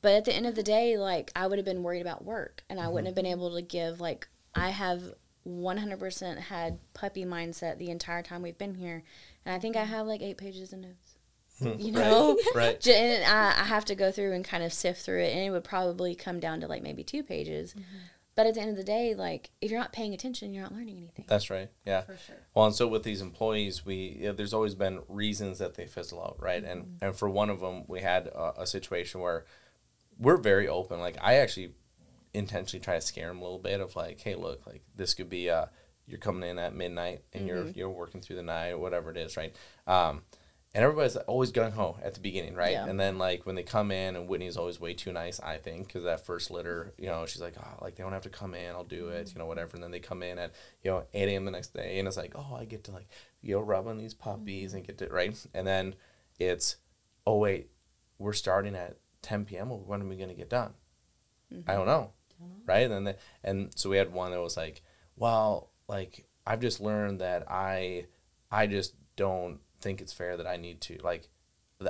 But at the end of the day, like, I would have been worried about work, and I wouldn't have been able to give, like, I have 100% had puppy mindset the entire time we've been here, and I think I have, like, 8 pages of notes, you know? Right. And I have to go through and kind of sift through it, and it would probably come down to, like, maybe 2 pages. But at the end of the day, like, if you're not paying attention, you're not learning anything. That's right, yeah. For sure. Well, and so with these employees, there's always been reasons that they fizzle out, right? And for one of them, we had a situation where we're very open. Like, I actually intentionally try to scare them a little bit of, like, hey, look, like, this could be you're coming in at midnight and you're working through the night or whatever it is, right? And everybody's always gung-ho at the beginning, right? Yeah. And then, like, when they come in, and Whitney's always way too nice, I think, because that first litter, you know, she's like, oh, like, they don't have to come in, I'll do it, you know, whatever. And then they come in at, you know, 8 a.m. the next day, and it's like, oh, I get to, like, you know, rub on these puppies and get to, right? And then it's, oh, wait, we're starting at 10 p.m. Well, when are we going to get done? I don't know, right? And so we had one that was like, well, like, I've just learned that I just don't think it's fair that I need to, like,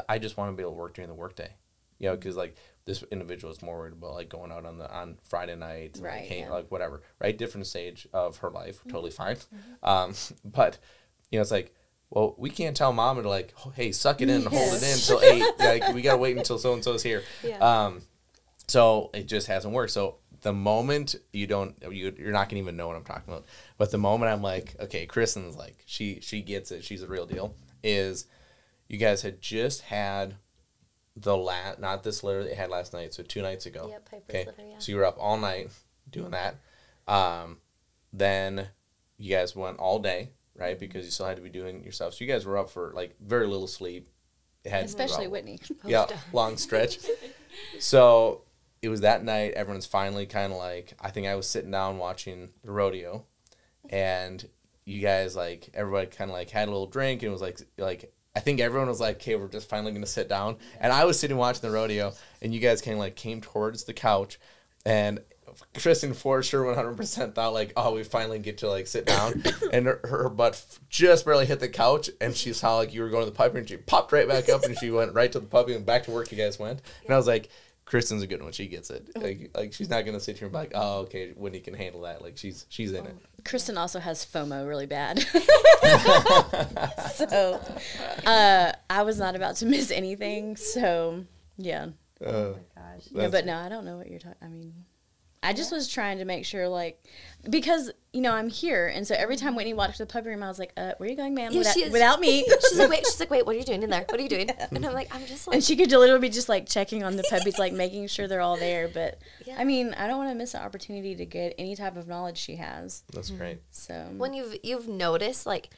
I just want to be able to work during the workday. you know, because like this individual is more worried about like going out on Friday nights, Right, like, hey, yeah. like whatever, right? Different stage of her life, totally fine. But you know, it's like, well, we can't tell mama to like, hey, suck it in and hold it in until 8. Like we gotta wait until so and so's here. Yeah. So it just hasn't worked. So the moment you're not gonna even know what I'm talking about. But the moment I'm like, okay, Kristen's like, she gets it. She's a real deal. Is you guys had just had not this litter that you had last night, so 2 nights ago. Yeah, Piper's okay? litter, yeah. So you were up all night doing that. Then you guys went all day, right? Because you still had to be doing it yourself. So you guys were up for like very little sleep. It had Especially Whitney. Yeah, long stretch. So it was that night. Everyone's finally kind of like, I think I was sitting down watching the rodeo, and you guys like everybody kind of like had a little drink, and it was like I think everyone was like, okay, we're just finally gonna sit down. And I was sitting watching the rodeo, and you guys kind of like came towards the couch, and Kristen for sure 100% thought like, oh, we finally get to like sit down, and her butt just barely hit the couch, and she saw like you were going to the puppy, and she popped right back up, and she went right to the puppy, and back to work you guys went. And I was like, Kristen's a good one. She gets it. Like she's not gonna sit here and be like, oh, okay, Whitney can handle that. Like she's in it. Kristen also has FOMO really bad. So I was not about to miss anything. So yeah. Oh my gosh. Yeah, but no, I don't know what you're talking. I mean, I just was trying to make sure, like, because you know I'm here, and so every time Whitney walked to the puppy room, I was like, "Where are you going, ma'am? Yeah, without me?" She's like, wait, what are you doing in there? What are you doing? And I'm like, I'm just like. And she could literally be just like checking on the puppies, like making sure they're all there. But Yeah. I mean, I don't want to miss an opportunity to get any type of knowledge she has. That's great. So When you've noticed, like,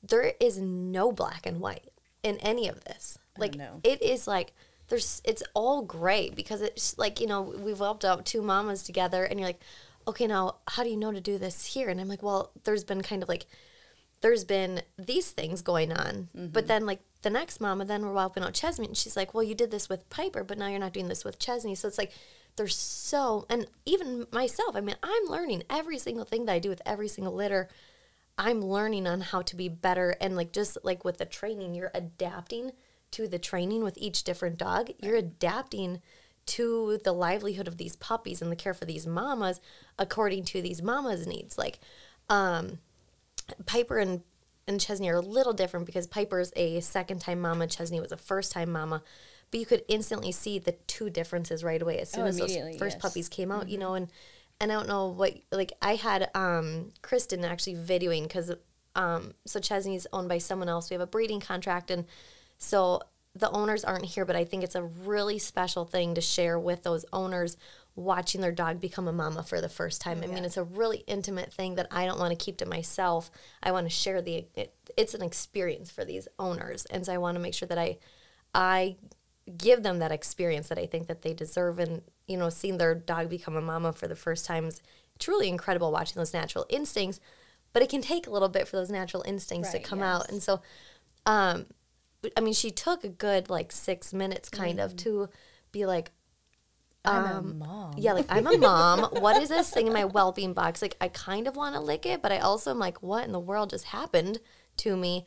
there is no black and white in any of this. Like, know. it is like it's all gray, because it's like, you know, we've helped out 2 mamas together, and you're like, okay, now how do you know to do this here? And I'm like, well, there's been these things going on, but then like the next mama, then we're helping out Chesney, and she's like, well, you did this with Piper, but now you're not doing this with Chesney. So it's like there's so, and even myself, I mean, I'm learning every single thing that I do with every single litter. I'm learning on how to be better, and like just like with the training, you're adapting to the training with each different dog. You're adapting to the livelihood of these puppies and the care for these mamas according to these mamas' needs. Like Piper and Chesney are a little different, because Piper's a second-time mama, Chesney was a first-time mama, but you could instantly see the 2 differences right away as soon as those first puppies came out, you know. And I don't know what, like, I had Kristen actually videoing, because so Chesney's owned by someone else. We have a breeding contract, and so the owners aren't here, but I think it's a really special thing to share with those owners, watching their dog become a mama for the first time. I mean, it's a really intimate thing that I don't want to keep to myself. I want to share it's an experience for these owners. And so I want to make sure that I give them that experience that I think that they deserve. And, you know, seeing their dog become a mama for the first time is truly incredible, watching those natural instincts, but it can take a little bit for those natural instincts to come out. And so, I mean, she took a good like 6 minutes kind of to be like, I'm a mom. Yeah, like, I'm a mom. What is this thing in my wellbeing box? Like, I kind of want to lick it, but I also am like, what in the world just happened to me?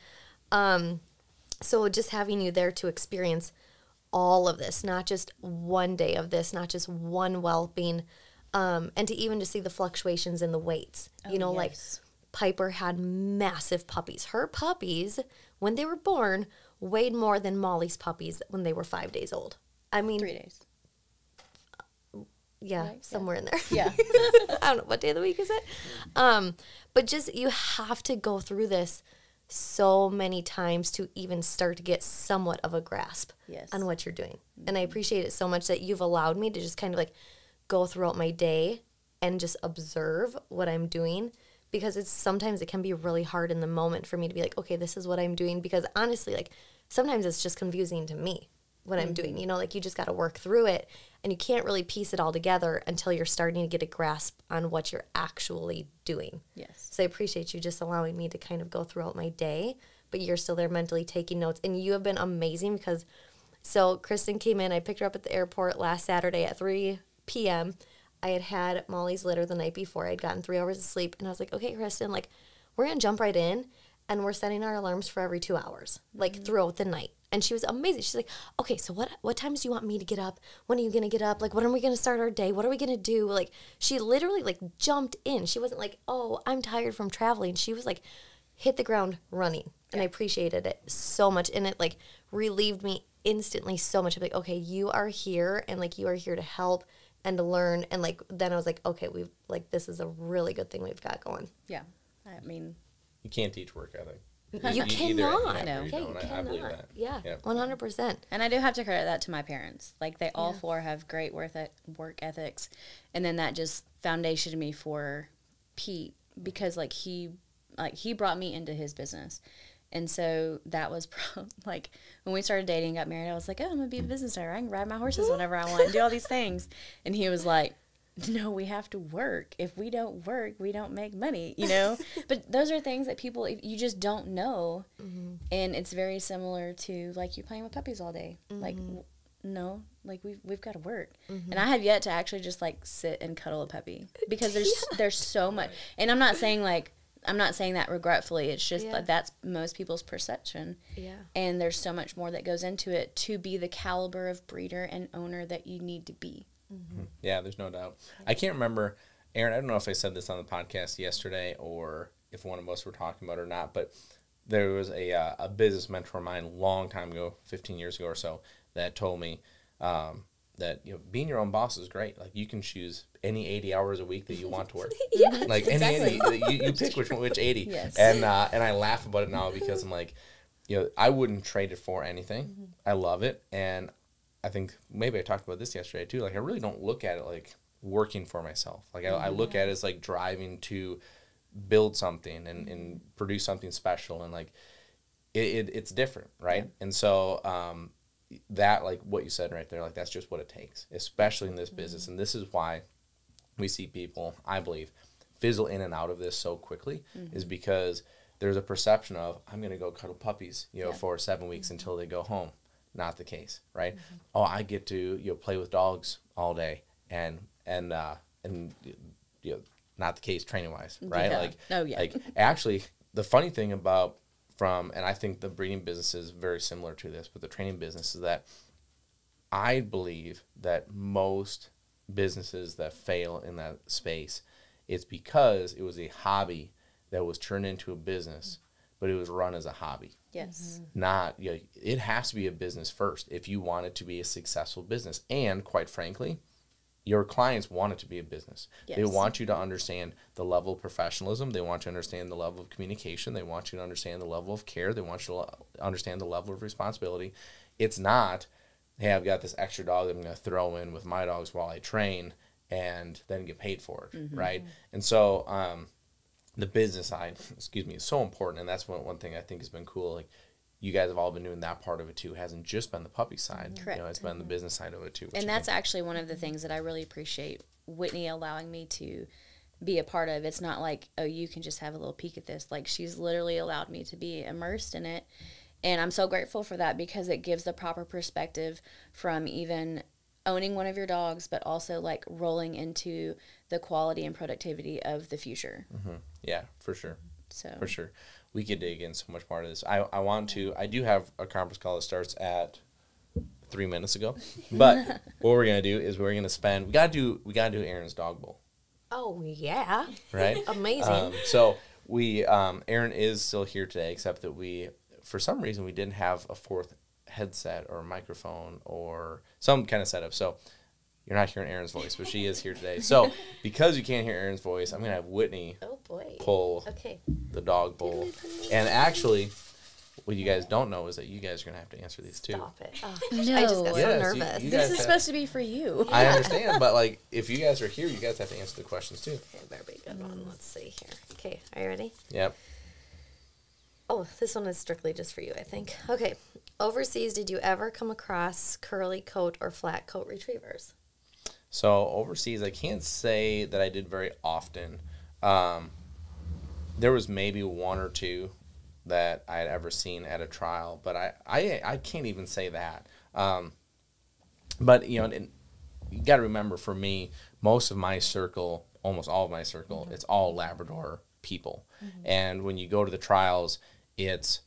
So just having you there to experience all of this, not just one day of this, not just one whelping, and to even just see the fluctuations in the weights. You know, like Piper had massive puppies. Her puppies, when they were born, weighed more than Molly's puppies when they were 5 days old. I mean, 3 days. Yeah, right? Somewhere in there. Yeah. I don't know, what day of the week is it? But just, you have to go through this so many times to even start to get somewhat of a grasp on what you're doing. And I appreciate it so much that you've allowed me to just kind of like go throughout my day and just observe what I'm doing, because sometimes it can be really hard in the moment for me to be like, okay, this is what I'm doing, because honestly, like, sometimes it's just confusing to me what I'm doing, you know, like, you just got to work through it, and you can't really piece it all together until you're starting to get a grasp on what you're actually doing. Yes. So I appreciate you just allowing me to kind of go throughout my day, but you're still there mentally taking notes, and you have been amazing, because so Kristen came in, I picked her up at the airport last Saturday at 3 p.m. I had Molly's litter the night before. I'd gotten 3 hours of sleep, and I was like, okay, Kristen, like, we're going to jump right in, and we're setting our alarms for every 2 hours, like, throughout the night. And she was amazing. She's like, okay, so what times do you want me to get up? When are you going to get up? Like, when are we going to start our day? What are we going to do? Like, she literally, like, jumped in. She wasn't like, oh, I'm tired from traveling. She was like, hit the ground running. And I appreciated it so much. And it, like, relieved me instantly so much. I'm like, okay, you are here, and, like, you are here to help and to learn. And, like, then I was like, okay, this is a really good thing we've got going. Yeah. I mean, You can't teach work ethic. You cannot. Either, No. you Yeah, don't. you I believe cannot. that. Yeah, Yep. 100%. and I do have to credit that to my parents. Like, they all four have great work ethics. And then that just foundationed me for Pete, because, like, he brought me into his business. And so that was, like, when we started dating and got married, I was like, oh, I'm going to be a business owner. I can ride my horses whenever I want and do all these things. And he was like, no, we have to work. If we don't work, we don't make money, you know? But those are things that people, you just don't know. Mm-hmm. And it's very similar to, like, you playing with puppies all day. Mm-hmm. Like, no, like, we've got to work. Mm-hmm. And I have yet to actually just, like, sit and cuddle a puppy, because there's so much. And I'm not saying that regretfully. It's just that that's most people's perception. Yeah. And there's so much more that goes into it to be the caliber of breeder and owner that you need to be. Mm-hmm. Yeah, there's no doubt. I can't remember, Aaron, I don't know if I said this on the podcast yesterday or if one of us were talking about it or not, but there was a business mentor of mine a long time ago, 15 years ago or so, that told me that, you know, being your own boss is great. Like, you can choose any 80 hours a week that you want to work. Yes, like, exactly. any you pick which 80. Yes. And I laugh about it now because I'm like, you know, I wouldn't trade it for anything. Mm-hmm. I love it. And I think maybe I talked about this yesterday too. Like, I really don't look at it like working for myself. Like, I look at it as like driving to build something and produce something special. And like, it's different, right? Yeah. And so that, like what you said right there, like, that's just what it takes, especially in this business. And this is why we see people, I believe, fizzle in and out of this so quickly, is because there's a perception of, I'm going to go cuddle puppies, you know, for 7 weeks until they go home. Not the case, right? Mm-hmm. Oh, I get to, you know, play with dogs all day, and you know, not the case training wise, right? Yeah. Like actually, the funny thing about and I think the breeding business is very similar to this, but the training business is that I believe that most businesses that fail in that space, it's because it was a hobby that was turned into a business, but it was run as a hobby. Yes. Not, you know, it has to be a business first if you want it to be a successful business. And quite frankly, your clients want it to be a business. Yes. They want you to understand the level of professionalism. They want you to understand the level of communication. They want you to understand the level of care. They want you to understand the level of responsibility. It's not, hey, I've got this extra dog that I'm going to throw in with my dogs while I train and then get paid for it, right? And so the business side, is so important, and that's one thing I think has been cool. Like, you guys have all been doing that part of it too. It hasn't just been the puppy side. Correct. You know, it's been the business side of it too. And that's actually one of the things that I really appreciate Whitney allowing me to be a part of. It's not like, oh, you can just have a little peek at this. Like, she's literally allowed me to be immersed in it. And I'm so grateful for that, because it gives the proper perspective from even owning one of your dogs, but also like rolling into the quality and productivity of the future. Mm-hmm. Yeah, for sure. So for sure, we could dig in so much more to this. I do have a conference call that starts at 3 minutes ago, but what we're gonna do is we gotta do Aaron's dog bowl. Oh yeah, right, amazing. So we Aaron is still here today, except that we, for some reason, we didn't have a fourth headset or microphone or some kind of setup. So you're not hearing Aaron's voice, but she is here today. So because you can't hear Aaron's voice, I'm going to have Whitney pull the dog bowl. And actually, what you guys don't know is that you guys are going to have to answer these too. Stop it. Oh, no. I just got so nervous. This is supposed to be for you. I understand, but like, if you guys are here, you guys have to answer the questions too. Okay, better be a good one. Let's see here. Okay, are you ready? Yep. Oh, this one is strictly just for you, I think. Okay. Overseas, did you ever come across curly coat or flat coat retrievers? So overseas, I can't say that I did very often. There was maybe one or two that I had ever seen at a trial, but I can't even say that. But, you know, and you got to remember, for me, most of my circle, almost all of my circle, it's all Labrador people. And when you go to the trials, it's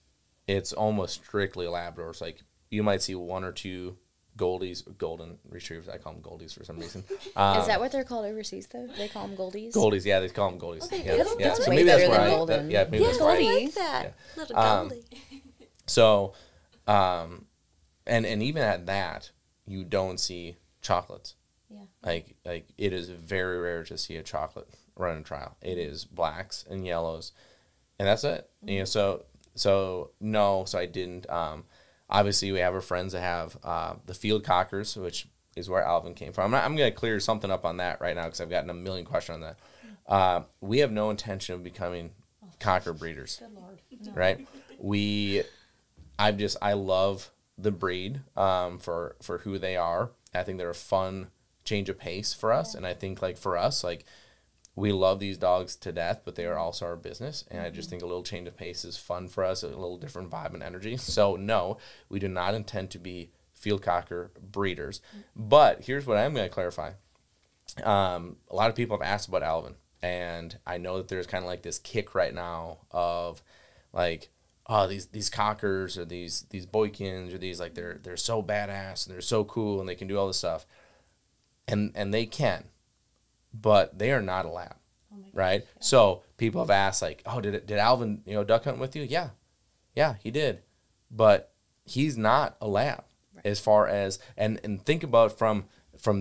almost strictly Labradors. Like, you might see one or two golden retrievers. I call them Goldies for some reason. Is that what they're called overseas, though? They call them Goldies? Goldies, yeah, they call them Goldies. Okay, yeah, that's yeah. So way maybe that's better where than I, golden. yeah, maybe Yeah, that's where I I, like that. yeah. Little Goldie. So, and even at that, you don't see chocolates. Yeah. Like it is very rare to see a chocolate run a trial. It is blacks and yellows, and that's it. You know, so I didn't. Obviously, we have our friends that have the field cockers, which is where Alvin came from. I'm going to clear something up on that right now because I've gotten a million questions on that. We have no intention of becoming cocker breeders. Good Lord. No. Right? I love the breed for who they are. I think they're a fun change of pace for us, and I think like for us, like we love these dogs to death, but they are also our business, and I just think a little change of pace is fun for us, a little different vibe and energy. So no, we do not intend to be field cocker breeders. But here's what I'm going to clarify. A lot of people have asked about Alvin, and I know that there's kind of like this kick right now of like, oh, these cockers or these Boykins or these, like they're so badass and they're so cool and they can do all this stuff. And they can, but they are not a lab, right? Yeah. So people have asked like, oh, did Alvin, duck hunt with you? Yeah, he did, but he's not a lab as far as, and think about from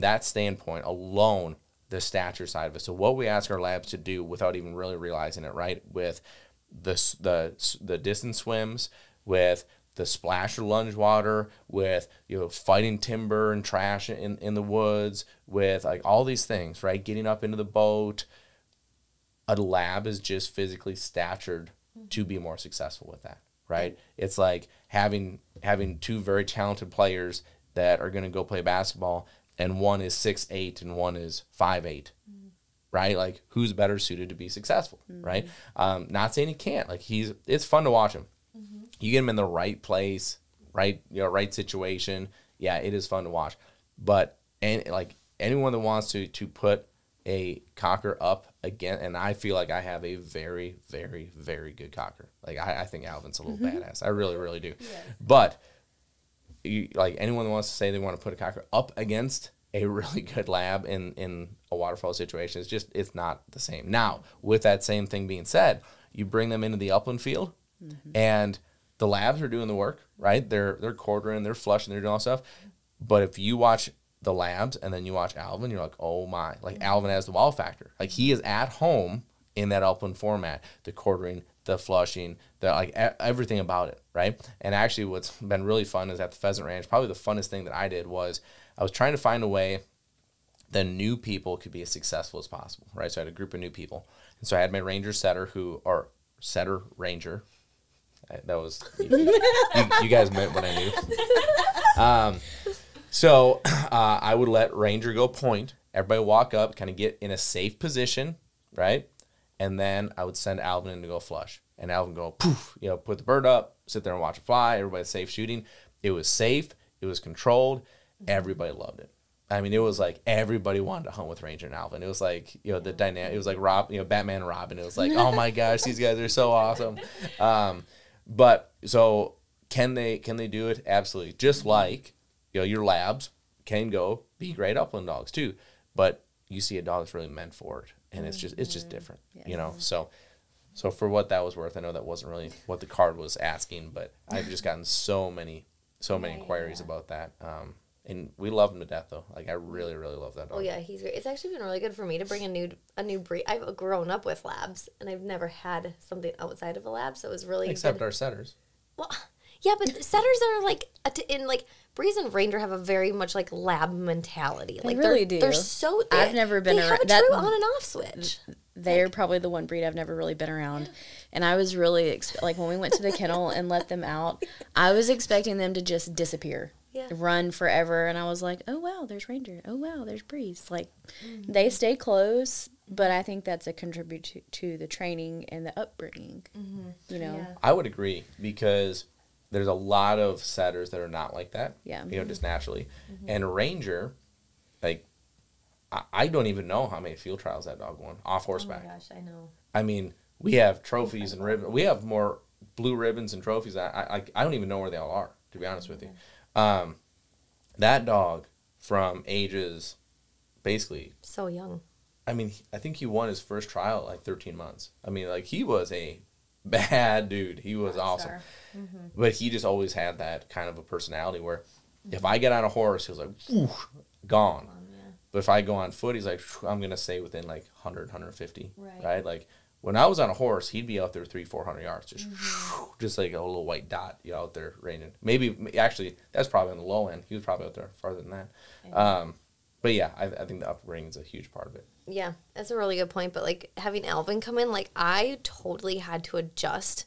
that standpoint alone, the stature side of it. So what we ask our labs to do without even really realizing it, right? With the distance swims, with the splash or lunge water, with fighting timber and trash in the woods, with like all these things, right? Getting up into the boat. A lab is just physically statured to be more successful with that, right? It's like having two very talented players that are going to go play basketball, and one is 6'8" and one is 5'8", right? Like who's better suited to be successful, right? Not saying he can't. Like it's fun to watch him. You get him in the right place, right situation. Yeah, it is fun to watch. But anyone that wants to put a cocker up again, and I feel like I have a very, very, very good cocker. Like I think Alvin's a little badass. I really, really do. Yes. But anyone that wants to say they want to put a cocker up against a really good lab in a waterfowl situation, it's not the same. Now, with that same thing being said, you bring them into the upland field, and the labs are doing the work, right? They're quartering, they're flushing, they're doing all stuff. But if you watch the labs and then you watch Alvin, you're like, oh my, like Alvin has the wow factor. Like he is at home in that upland format, the quartering, the flushing, everything about it, right? And actually what's been really fun is at the pheasant ranch, probably the funnest thing that I did was I was trying to find a way that new people could be as successful as possible, right? So I had a group of new people. And so I had my ranger setter setter ranger. That was, you guys meant what I knew. So I would let ranger go point, everybody walk up, kind of get in a safe position, right? And then I would send Alvin in to go flush. And Alvin go, poof, put the bird up, sit there and watch it fly. Everybody's safe shooting. It was safe. It was controlled. Everybody loved it. I mean, it was like everybody wanted to hunt with Ranger and Alvin. It was like, the dynamic. It was like Batman and Robin. It was like, oh my gosh, these guys are so awesome. But so can they do it? Absolutely. Just like, your labs can go be great upland dogs too. But you see a dog that's really meant for it, and it's just different, So for what that was worth, I know that wasn't really what the card was asking, but I've just gotten so many inquiries about that. And we love him to death, though. Like I really, really love that dog. Oh yeah, he's great. It's actually been really good for me to bring a new breed. I've grown up with labs, and I've never had something outside of a lab, so it was really except good. our setters. Well, yeah, but setters are like Breeze and Ranger have a very much like lab mentality. They really do. They're so. I've never been around. They have a true on and off switch. They're probably the one breed I've never really been around. And I was really, when we went to the kennel and let them out, I was expecting them to just disappear, run forever. And I was like, oh, wow, there's Ranger. Oh, wow, there's Breeze. They stay close, but I think that's a contribute to the training and the upbringing, Yeah. I would agree because there's a lot of setters that are not like that, just naturally. And Ranger, I don't even know how many field trials that dog won off horseback. Oh my gosh, I know. I mean, we have trophies and ribbons. We have more blue ribbons and trophies. I don't even know where they all are, to be honest with you. That dog from ages, basically, So young. I mean, I think he won his first trial at like 13 months. I mean, like, he was a bad dude. He was awesome. But he just always had that kind of a personality where if I get on a horse, he was like, whew, gone. But if I go on foot, he's like, I'm going to stay within like 100, 150. Right? Like, when I was on a horse, he'd be out there 300-400 yards. Just like a little white dot out there ranging. Maybe, actually, that's probably on the low end. He was probably out there farther than that. But yeah, I think the upbringing is a huge part of it. Yeah, that's a really good point. But, like, having Alvin come in, like, I totally had to adjust,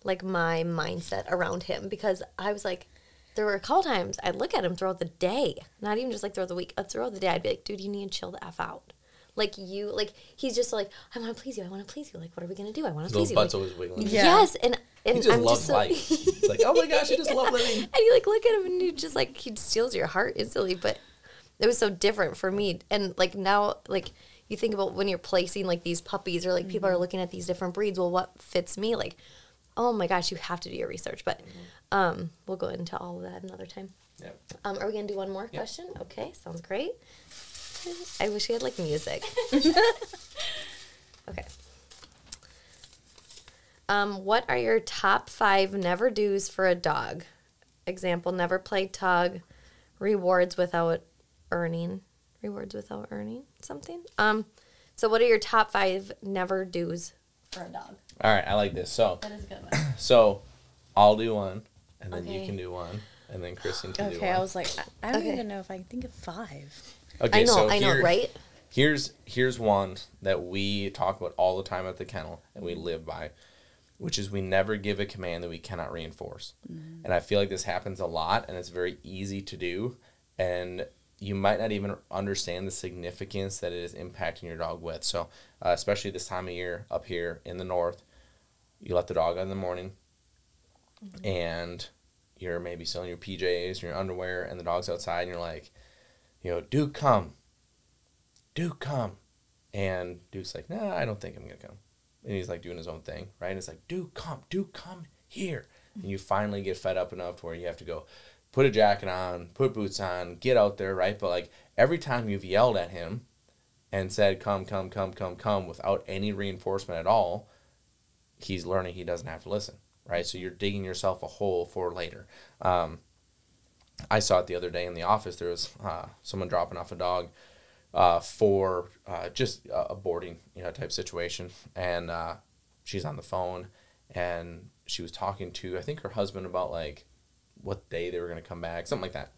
like, my mindset around him because I was like, there were a couple times I'd look at him throughout the day, not even just, like, throughout the week. Throughout the day, I'd be like, dude, you need to chill the F out. Like, he's just like, I want to please you. Like, what are we going to do? I want to please you. His butt's always wiggling. Yes, and he just loves life. It's like, oh my gosh, I just love living. And you, like, look at him and you just, like, he steals your heart instantly. But it was so different for me. And, like, now, like, you think about when you're placing, like, these puppies or, like, people are looking at these different breeds. Well, what fits me? Like, oh, my gosh, you have to do your research. But we'll go into all of that another time. Yep. Are we going to do one more question? Okay, sounds great. I wish we had, like, music. Okay. What are your top 5 never do's for a dog? Example, never play tug, rewards without earning something. So what are your top 5 never do's for a dog? All right, I like this. So That is a good one. So I'll do one, and then you Okay. can do one, and then Kristen can do Okay, one. I was like, I don't Okay. even know if I can think of 5. Okay, I know, so right? Here's one that we talk about all the time at the kennel, and we live by, which is we never give a command that we cannot reinforce. And I feel like this happens a lot, and it's very easy to do, and you might not even understand the significance that it is impacting your dog with. So, especially this time of year up here in the north, you let the dog out in the morning, and you're maybe still in your PJs or your underwear, and the dog's outside, and you're like, Duke, come. Duke, come. And Duke's like, nah, I don't think I'm going to come. And he's like doing his own thing, right? And it's like, Duke, come here. And you finally get fed up enough to where you have to go put a jacket on, put boots on, get out there, right? But like every time you've yelled at him and said, come, without any reinforcement at all, he's learning he doesn't have to listen, right? So you're digging yourself a hole for later. I saw it the other day in the office. There was someone dropping off a dog for just a boarding type situation, and she's on the phone, and she was talking to, I think, her husband about like what day they were going to come back, something like that.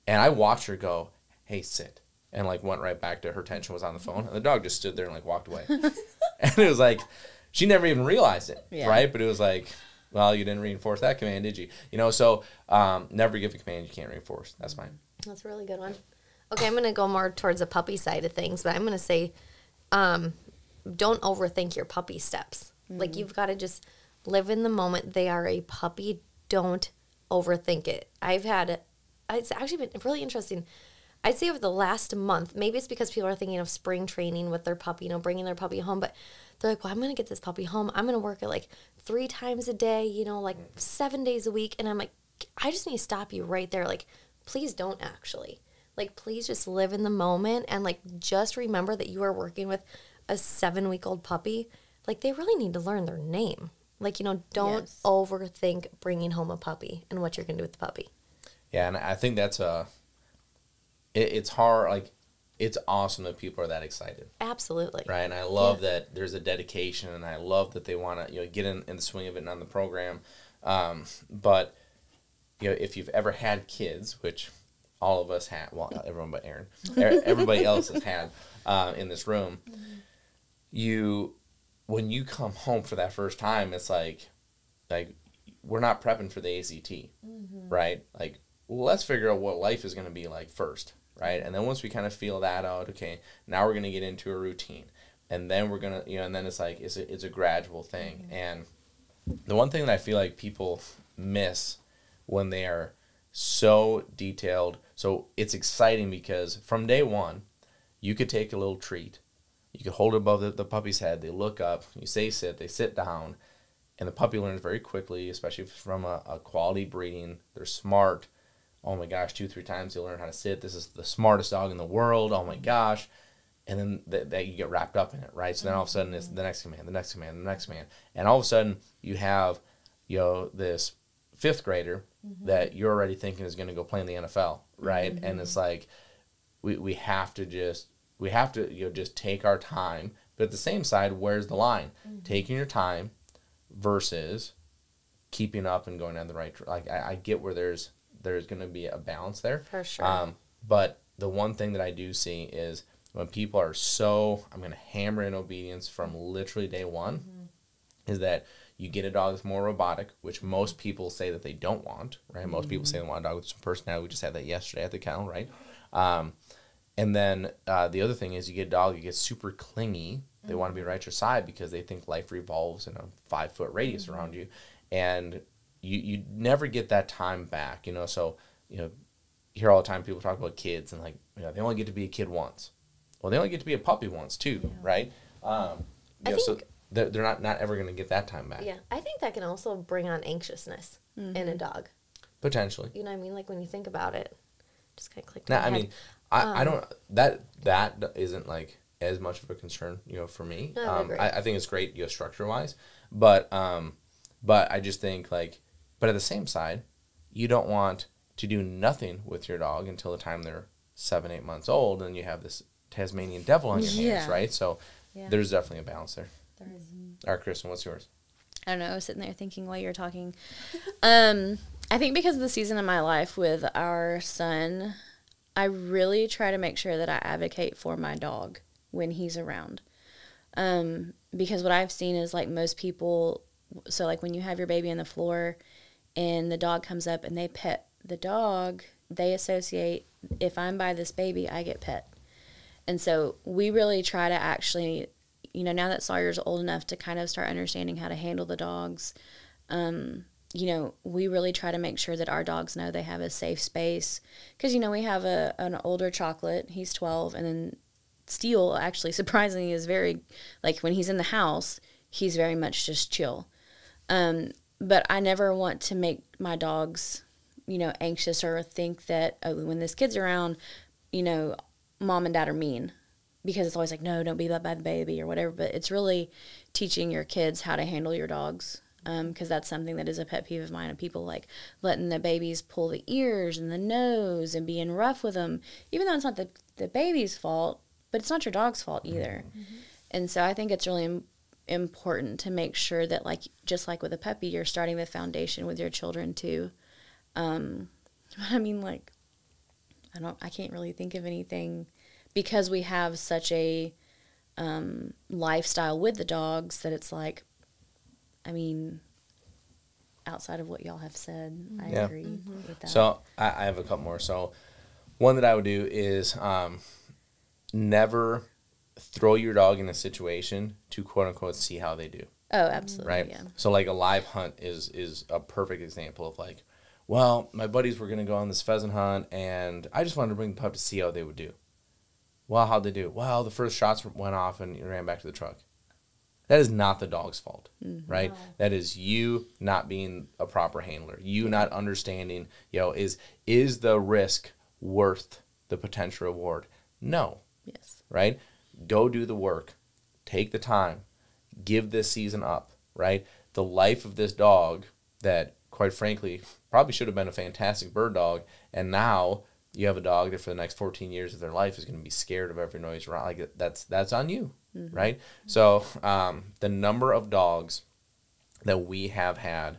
And I watched her go, hey, sit, and like went right back to her attention was on the phone, and the dog just stood there and like walked away. And it was like she never even realized it, right? But it was like, well, you didn't reinforce that command, did you? So never give a command you can't reinforce. That's mine. That's a really good one. Okay, I'm going to go more towards the puppy side of things, but I'm going to say don't overthink your puppy steps. Like, you've got to just live in the moment. They are a puppy. Don't overthink it. It's actually been really interesting. I'd say over the last month, maybe it's because people are thinking of spring training with their puppy, bringing their puppy home, but they're like, well, I'm going to get this puppy home. I'm going to work it like 3 times a day, like 7 days a week. And I'm like, I just need to stop you right there. Like, please don't actually. Like, please just live in the moment and, like, just remember that you are working with a 7-week-old puppy. Like, they really need to learn their name. Like, don't overthink bringing home a puppy and what you're going to do with the puppy. Yeah, and I think that's it's hard. Like, it's awesome that people are that excited. Absolutely. Right, and I love that there's a dedication, and I love that they want to get in the swing of it and on the program. But, if you've ever had kids, which all of us had, well, not everyone but Aaron, everybody else has had in this room, when you come home for that first time, it's like we're not prepping for the ACT, right? Like, let's figure out what life is going to be like first, right? And then once we kind of feel that out, okay, now we're going to get into a routine, and then we're going to, and then it's like it's a gradual thing. And the one thing that I feel like people miss when they are so detailed, so it's exciting because from day one, you could take a little treat. You could hold it above the puppy's head. They look up. You say sit. They sit down. And the puppy learns very quickly, especially if it's from a quality breeding. They're smart. oh my gosh, 2-3 times he'll learn how to sit. This is the smartest dog in the world. Oh my gosh. And then that you get wrapped up in it, right? So then all of a sudden it's the next command, the next command, the next command. And all of a sudden you have, this 5th grader that you're already thinking is going to go play in the NFL, right? And it's like we have to just just take our time. But at the same side, where's the line? Taking your time versus keeping up and going down the right. Like I get where there's going to be a balance there. For sure. But the one thing that I do see is when people are I'm going to hammer in obedience from literally day one, is that you get a dog that's more robotic, which most people say that they don't want, right? Most people say they want a dog with some personality. We just had that yesterday at the kennel, right? And then the other thing is you get a dog that gets super clingy. They want to be right at your side because they think life revolves in a 5-foot radius around you. And you never get that time back, So, you hear all the time people talk about kids and they only get to be a kid once. Well, they only get to be a puppy once too, right? So they're not ever going to get that time back. Yeah, I think that can also bring on anxiousness in a dog. Potentially. You know what I mean? Like when you think about it, just kind of clicked. I mean, I don't. That isn't as much of a concern, for me. No, I agree. I think it's great, structure wise, but I just think but at the same side, you don't want to do nothing with your dog until the time they're 7-8 months old, and you have this Tasmanian devil on your hands, right? So there's definitely a balance there. There is. All right, Kristen, what's yours? I don't know. I was sitting there thinking while you were talking. I think because of the season of my life with our son, I really try to make sure that I advocate for my dog when he's around. Because what I've seen is most people, so when you have your baby on the floor and the dog comes up and they pet the dog, they associate, if I'm by this baby, I get pet. And so we really try to actually, now that Sawyer's old enough to kind of start understanding how to handle the dogs, we really try to make sure that our dogs know they have a safe space. Because, we have an older Chocolate, he's 12, and then Steel, actually, surprisingly, is very, when he's in the house, he's very much just chill. But I never want to make my dogs, anxious or think that, when this kid's around, mom and dad are mean. Because it's always no, don't be by the baby or whatever. But it's really teaching your kids how to handle your dogs. Because that's something that is a pet peeve of mine, of people letting the babies pull the ears and the nose and being rough with them, even though it's not the baby's fault, but it's not your dog's fault either. And so I think it's really important to make sure that just like with a puppy, you're starting the foundation with your children too. I mean, I can't really think of anything, because we have such a lifestyle with the dogs that it's outside of what y'all have said, I agree with that. So I have a couple more. So one that I would do is never throw your dog in a situation to quote unquote see how they do. Oh, absolutely. Right. Yeah. So a live hunt is a perfect example of well, my buddies were going to go on this pheasant hunt and I just wanted to bring the pup to see how they would do. Well, how'd they do? Well, the first shots went off and ran back to the truck. That is not the dog's fault, right? No. That is you not being a proper handler. You not understanding, is the risk worth the potential reward? No. Yes. Right? Go do the work. Take the time. Give this season up, right? The life of this dog that, quite frankly, probably should have been a fantastic bird dog, and now you have a dog that for the next 14 years of their life is going to be scared of every noise around. That's on you, right? So the number of dogs that we have had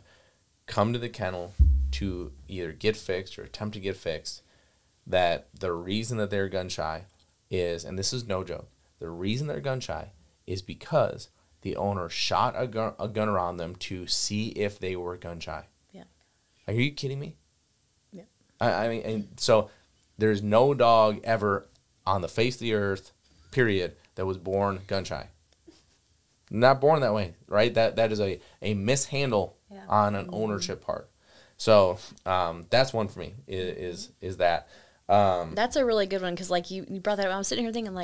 come to the kennel to either get fixed or attempt to get fixed, that the reason that they're gun shy is, and this is no joke, the reason they're gun shy is because the owner shot a gun around them to see if they were gun shy. Yeah. Are you kidding me? Yeah. I mean, and so there's no dog ever on the face of the earth, period, that was born gun shy. Not born that way, right? That is a mishandle on an ownership part. So that's one for me is that. That's a really good one, because you brought that up. I was sitting here thinking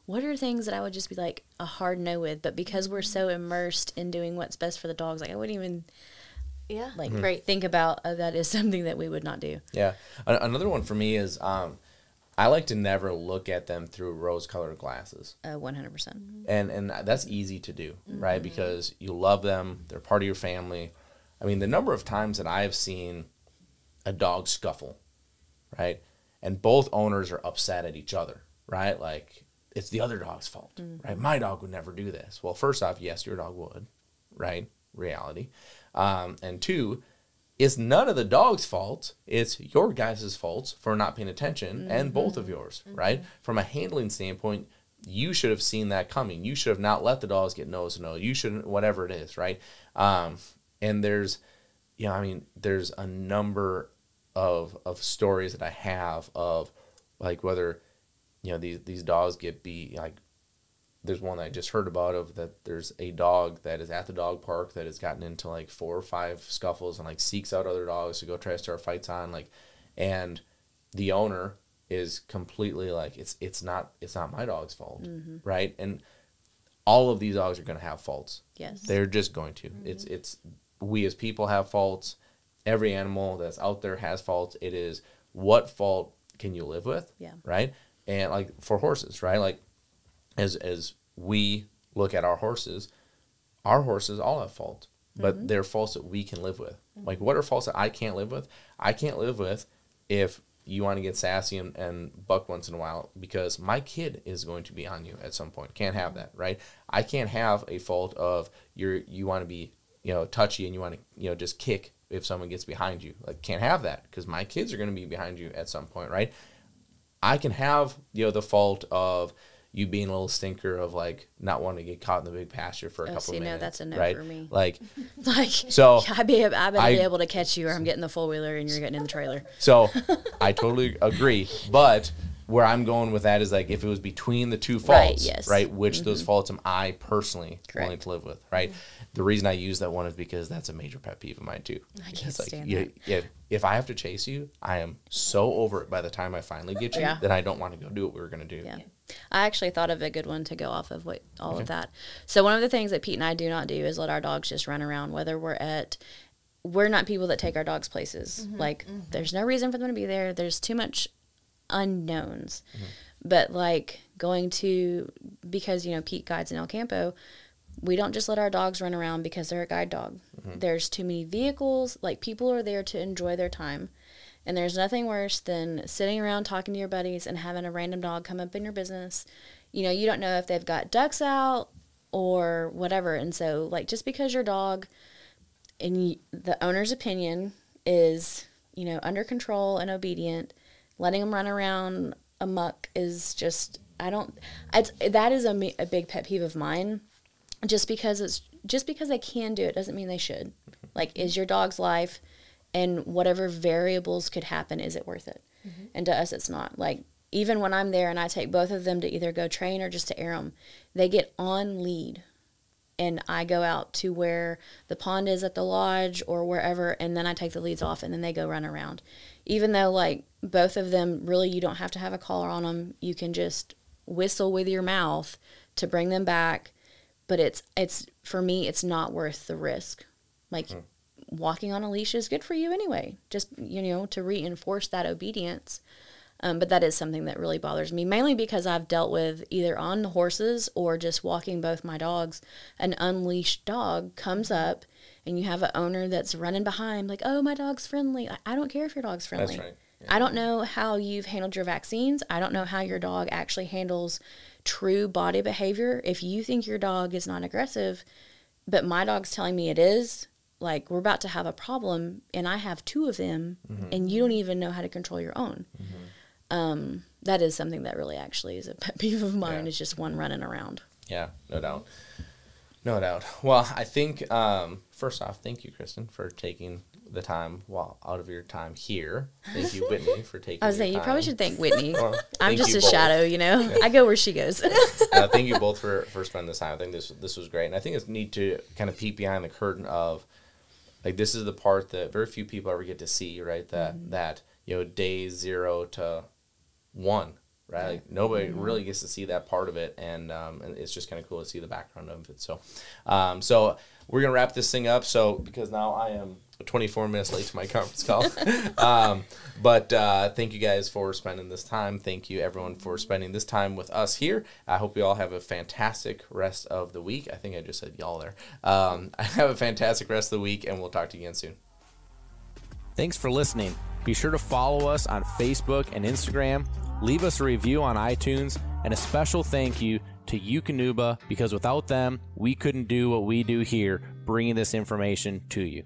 what are things that I would just be a hard no with, but because we're so immersed in doing what's best for the dogs, I wouldn't even Yeah. Like, Right. think about that is something that we would not do. Yeah. Another one for me is I like to never look at them through rose-colored glasses. 100%. And that's easy to do, right? Because you love them. They're part of your family. I mean, the number of times that I have seen a dog scuffle, right? And both owners are upset at each other, right? Like, it's the other dog's fault, right? My dog would never do this. Well, first off, yes, your dog would, right? Reality. And two, it's none of the dog's fault. It's your guys' faults for not paying attention, and both of yours, right? From a handling standpoint, you should have seen that coming. You should have not let the dogs get nose to nose. You shouldn't, whatever it is, right? And there's, there's a number of stories that I have of, like, whether, these dogs get beat. Like, there's one that I just heard about of that there's a dog that is at the dog park that has gotten into like 4 or 5 scuffles and like seeks out other dogs to go try to start fights on, like, and the owner is completely like, it's not my dog's fault, right? And all of these dogs are going to have faults. Yes. They're just going to. It's we as people have faults. Every animal that's out there has faults. It is, what fault can you live with? Yeah. Right? And like for horses, right? Like as we look at our horses all have faults, but they're faults that we can live with. Like, what are faults that I can't live with? I can't live with if you want to get sassy and buck once in a while, because my kid is going to be on you at some point. Can't have that, right? I can't have a fault of you want to be, touchy and you want to, just kick if someone gets behind you. Like, can't have that because my kids are going to be behind you at some point, right? I can have, the fault of you being a little stinker of, like, not wanting to get caught in the big pasture for a couple of minutes. No, that's a no right? for me. Like, so I better be able to catch you, or I'm getting the four wheeler and you're getting in the trailer. So I totally agree. But where I'm going with that is, like, if it was between the two faults, right? Which of those faults am I personally willing to live with, right? The reason I use that one is because that's a major pet peeve of mine too. I can't stand that. If I have to chase you, I am so over it by the time I finally get you that I don't want to go do what we were going to do. Yeah. I actually thought of a good one to go off of all of that. So one of the things that Pete and I do not do is let our dogs just run around, whether we're not people that take our dogs places. Like, there's no reason for them to be there. There's too much unknowns. But, like, because, Pete guides in El Campo, we don't just let our dogs run around because they're a guide dog. There's too many vehicles. Like, people are there to enjoy their time. And there's nothing worse than sitting around talking to your buddies and having a random dog come up in your business. You don't know if they've got ducks out or whatever. And so, like, just because your dog, in the owner's opinion, is, under control and obedient, letting them run around amok is just, that is a big pet peeve of mine. Just because they can do it doesn't mean they should. Like, is your dog's life and whatever variables could happen, is it worth it? And to us, it's not. Like, even when I'm there and I take both of them to either go train or just to air them, they get on lead. And I go out to where the pond is at the lodge or wherever, and then I take the leads off, and then they go run around. Even though, like, both of them, really, you don't have to have a collar on them. You can just whistle with your mouth to bring them back. But it's for me, it's not worth the risk. Like, walking on a leash is good for you anyway, just, to reinforce that obedience. But that is something that really bothers me, mainly because I've dealt with, either on horses or just walking both my dogs, an unleashed dog comes up and you have an owner that's running behind, like, oh, my dog's friendly. I don't care if your dog's friendly. That's right. Yeah. I don't know how you've handled your vaccines. I don't know how your dog actually handles true body behavior. If you think your dog is not aggressive, but my dog's telling me it is, like, we're about to have a problem, and I have 2 of them, and you don't even know how to control your own. That is something that really actually is a pet peeve of mine, is just one running around. Yeah, no doubt. No doubt. Well, I think, first off, thank you, Kristen, for taking the time out of your time here. Thank you, Whitney, for taking I was saying, your you probably should thank Whitney. Well, I'm just a both. shadow, Yeah. I go where she goes. Thank you both for spending this time. I think this was great. And I think it's neat to kind of peek behind the curtain of, like, this is the part that very few people ever get to see, right? That day 0 to 1, right? Like, nobody really gets to see that part of it, and it's just kind of cool to see the background of it. So, so we're gonna wrap this thing up. So, because now I am 24 minutes late to my conference call. But thank you guys for spending this time. Thank you, everyone, for spending this time with us here. I hope you all have a fantastic rest of the week. I think I just said y'all there. Have a fantastic rest of the week, and we'll talk to you again soon. Thanks for listening. Be sure to follow us on Facebook and Instagram. Leave us a review on iTunes, and a special thank you to Eukanuba, because without them, we couldn't do what we do here, bringing this information to you.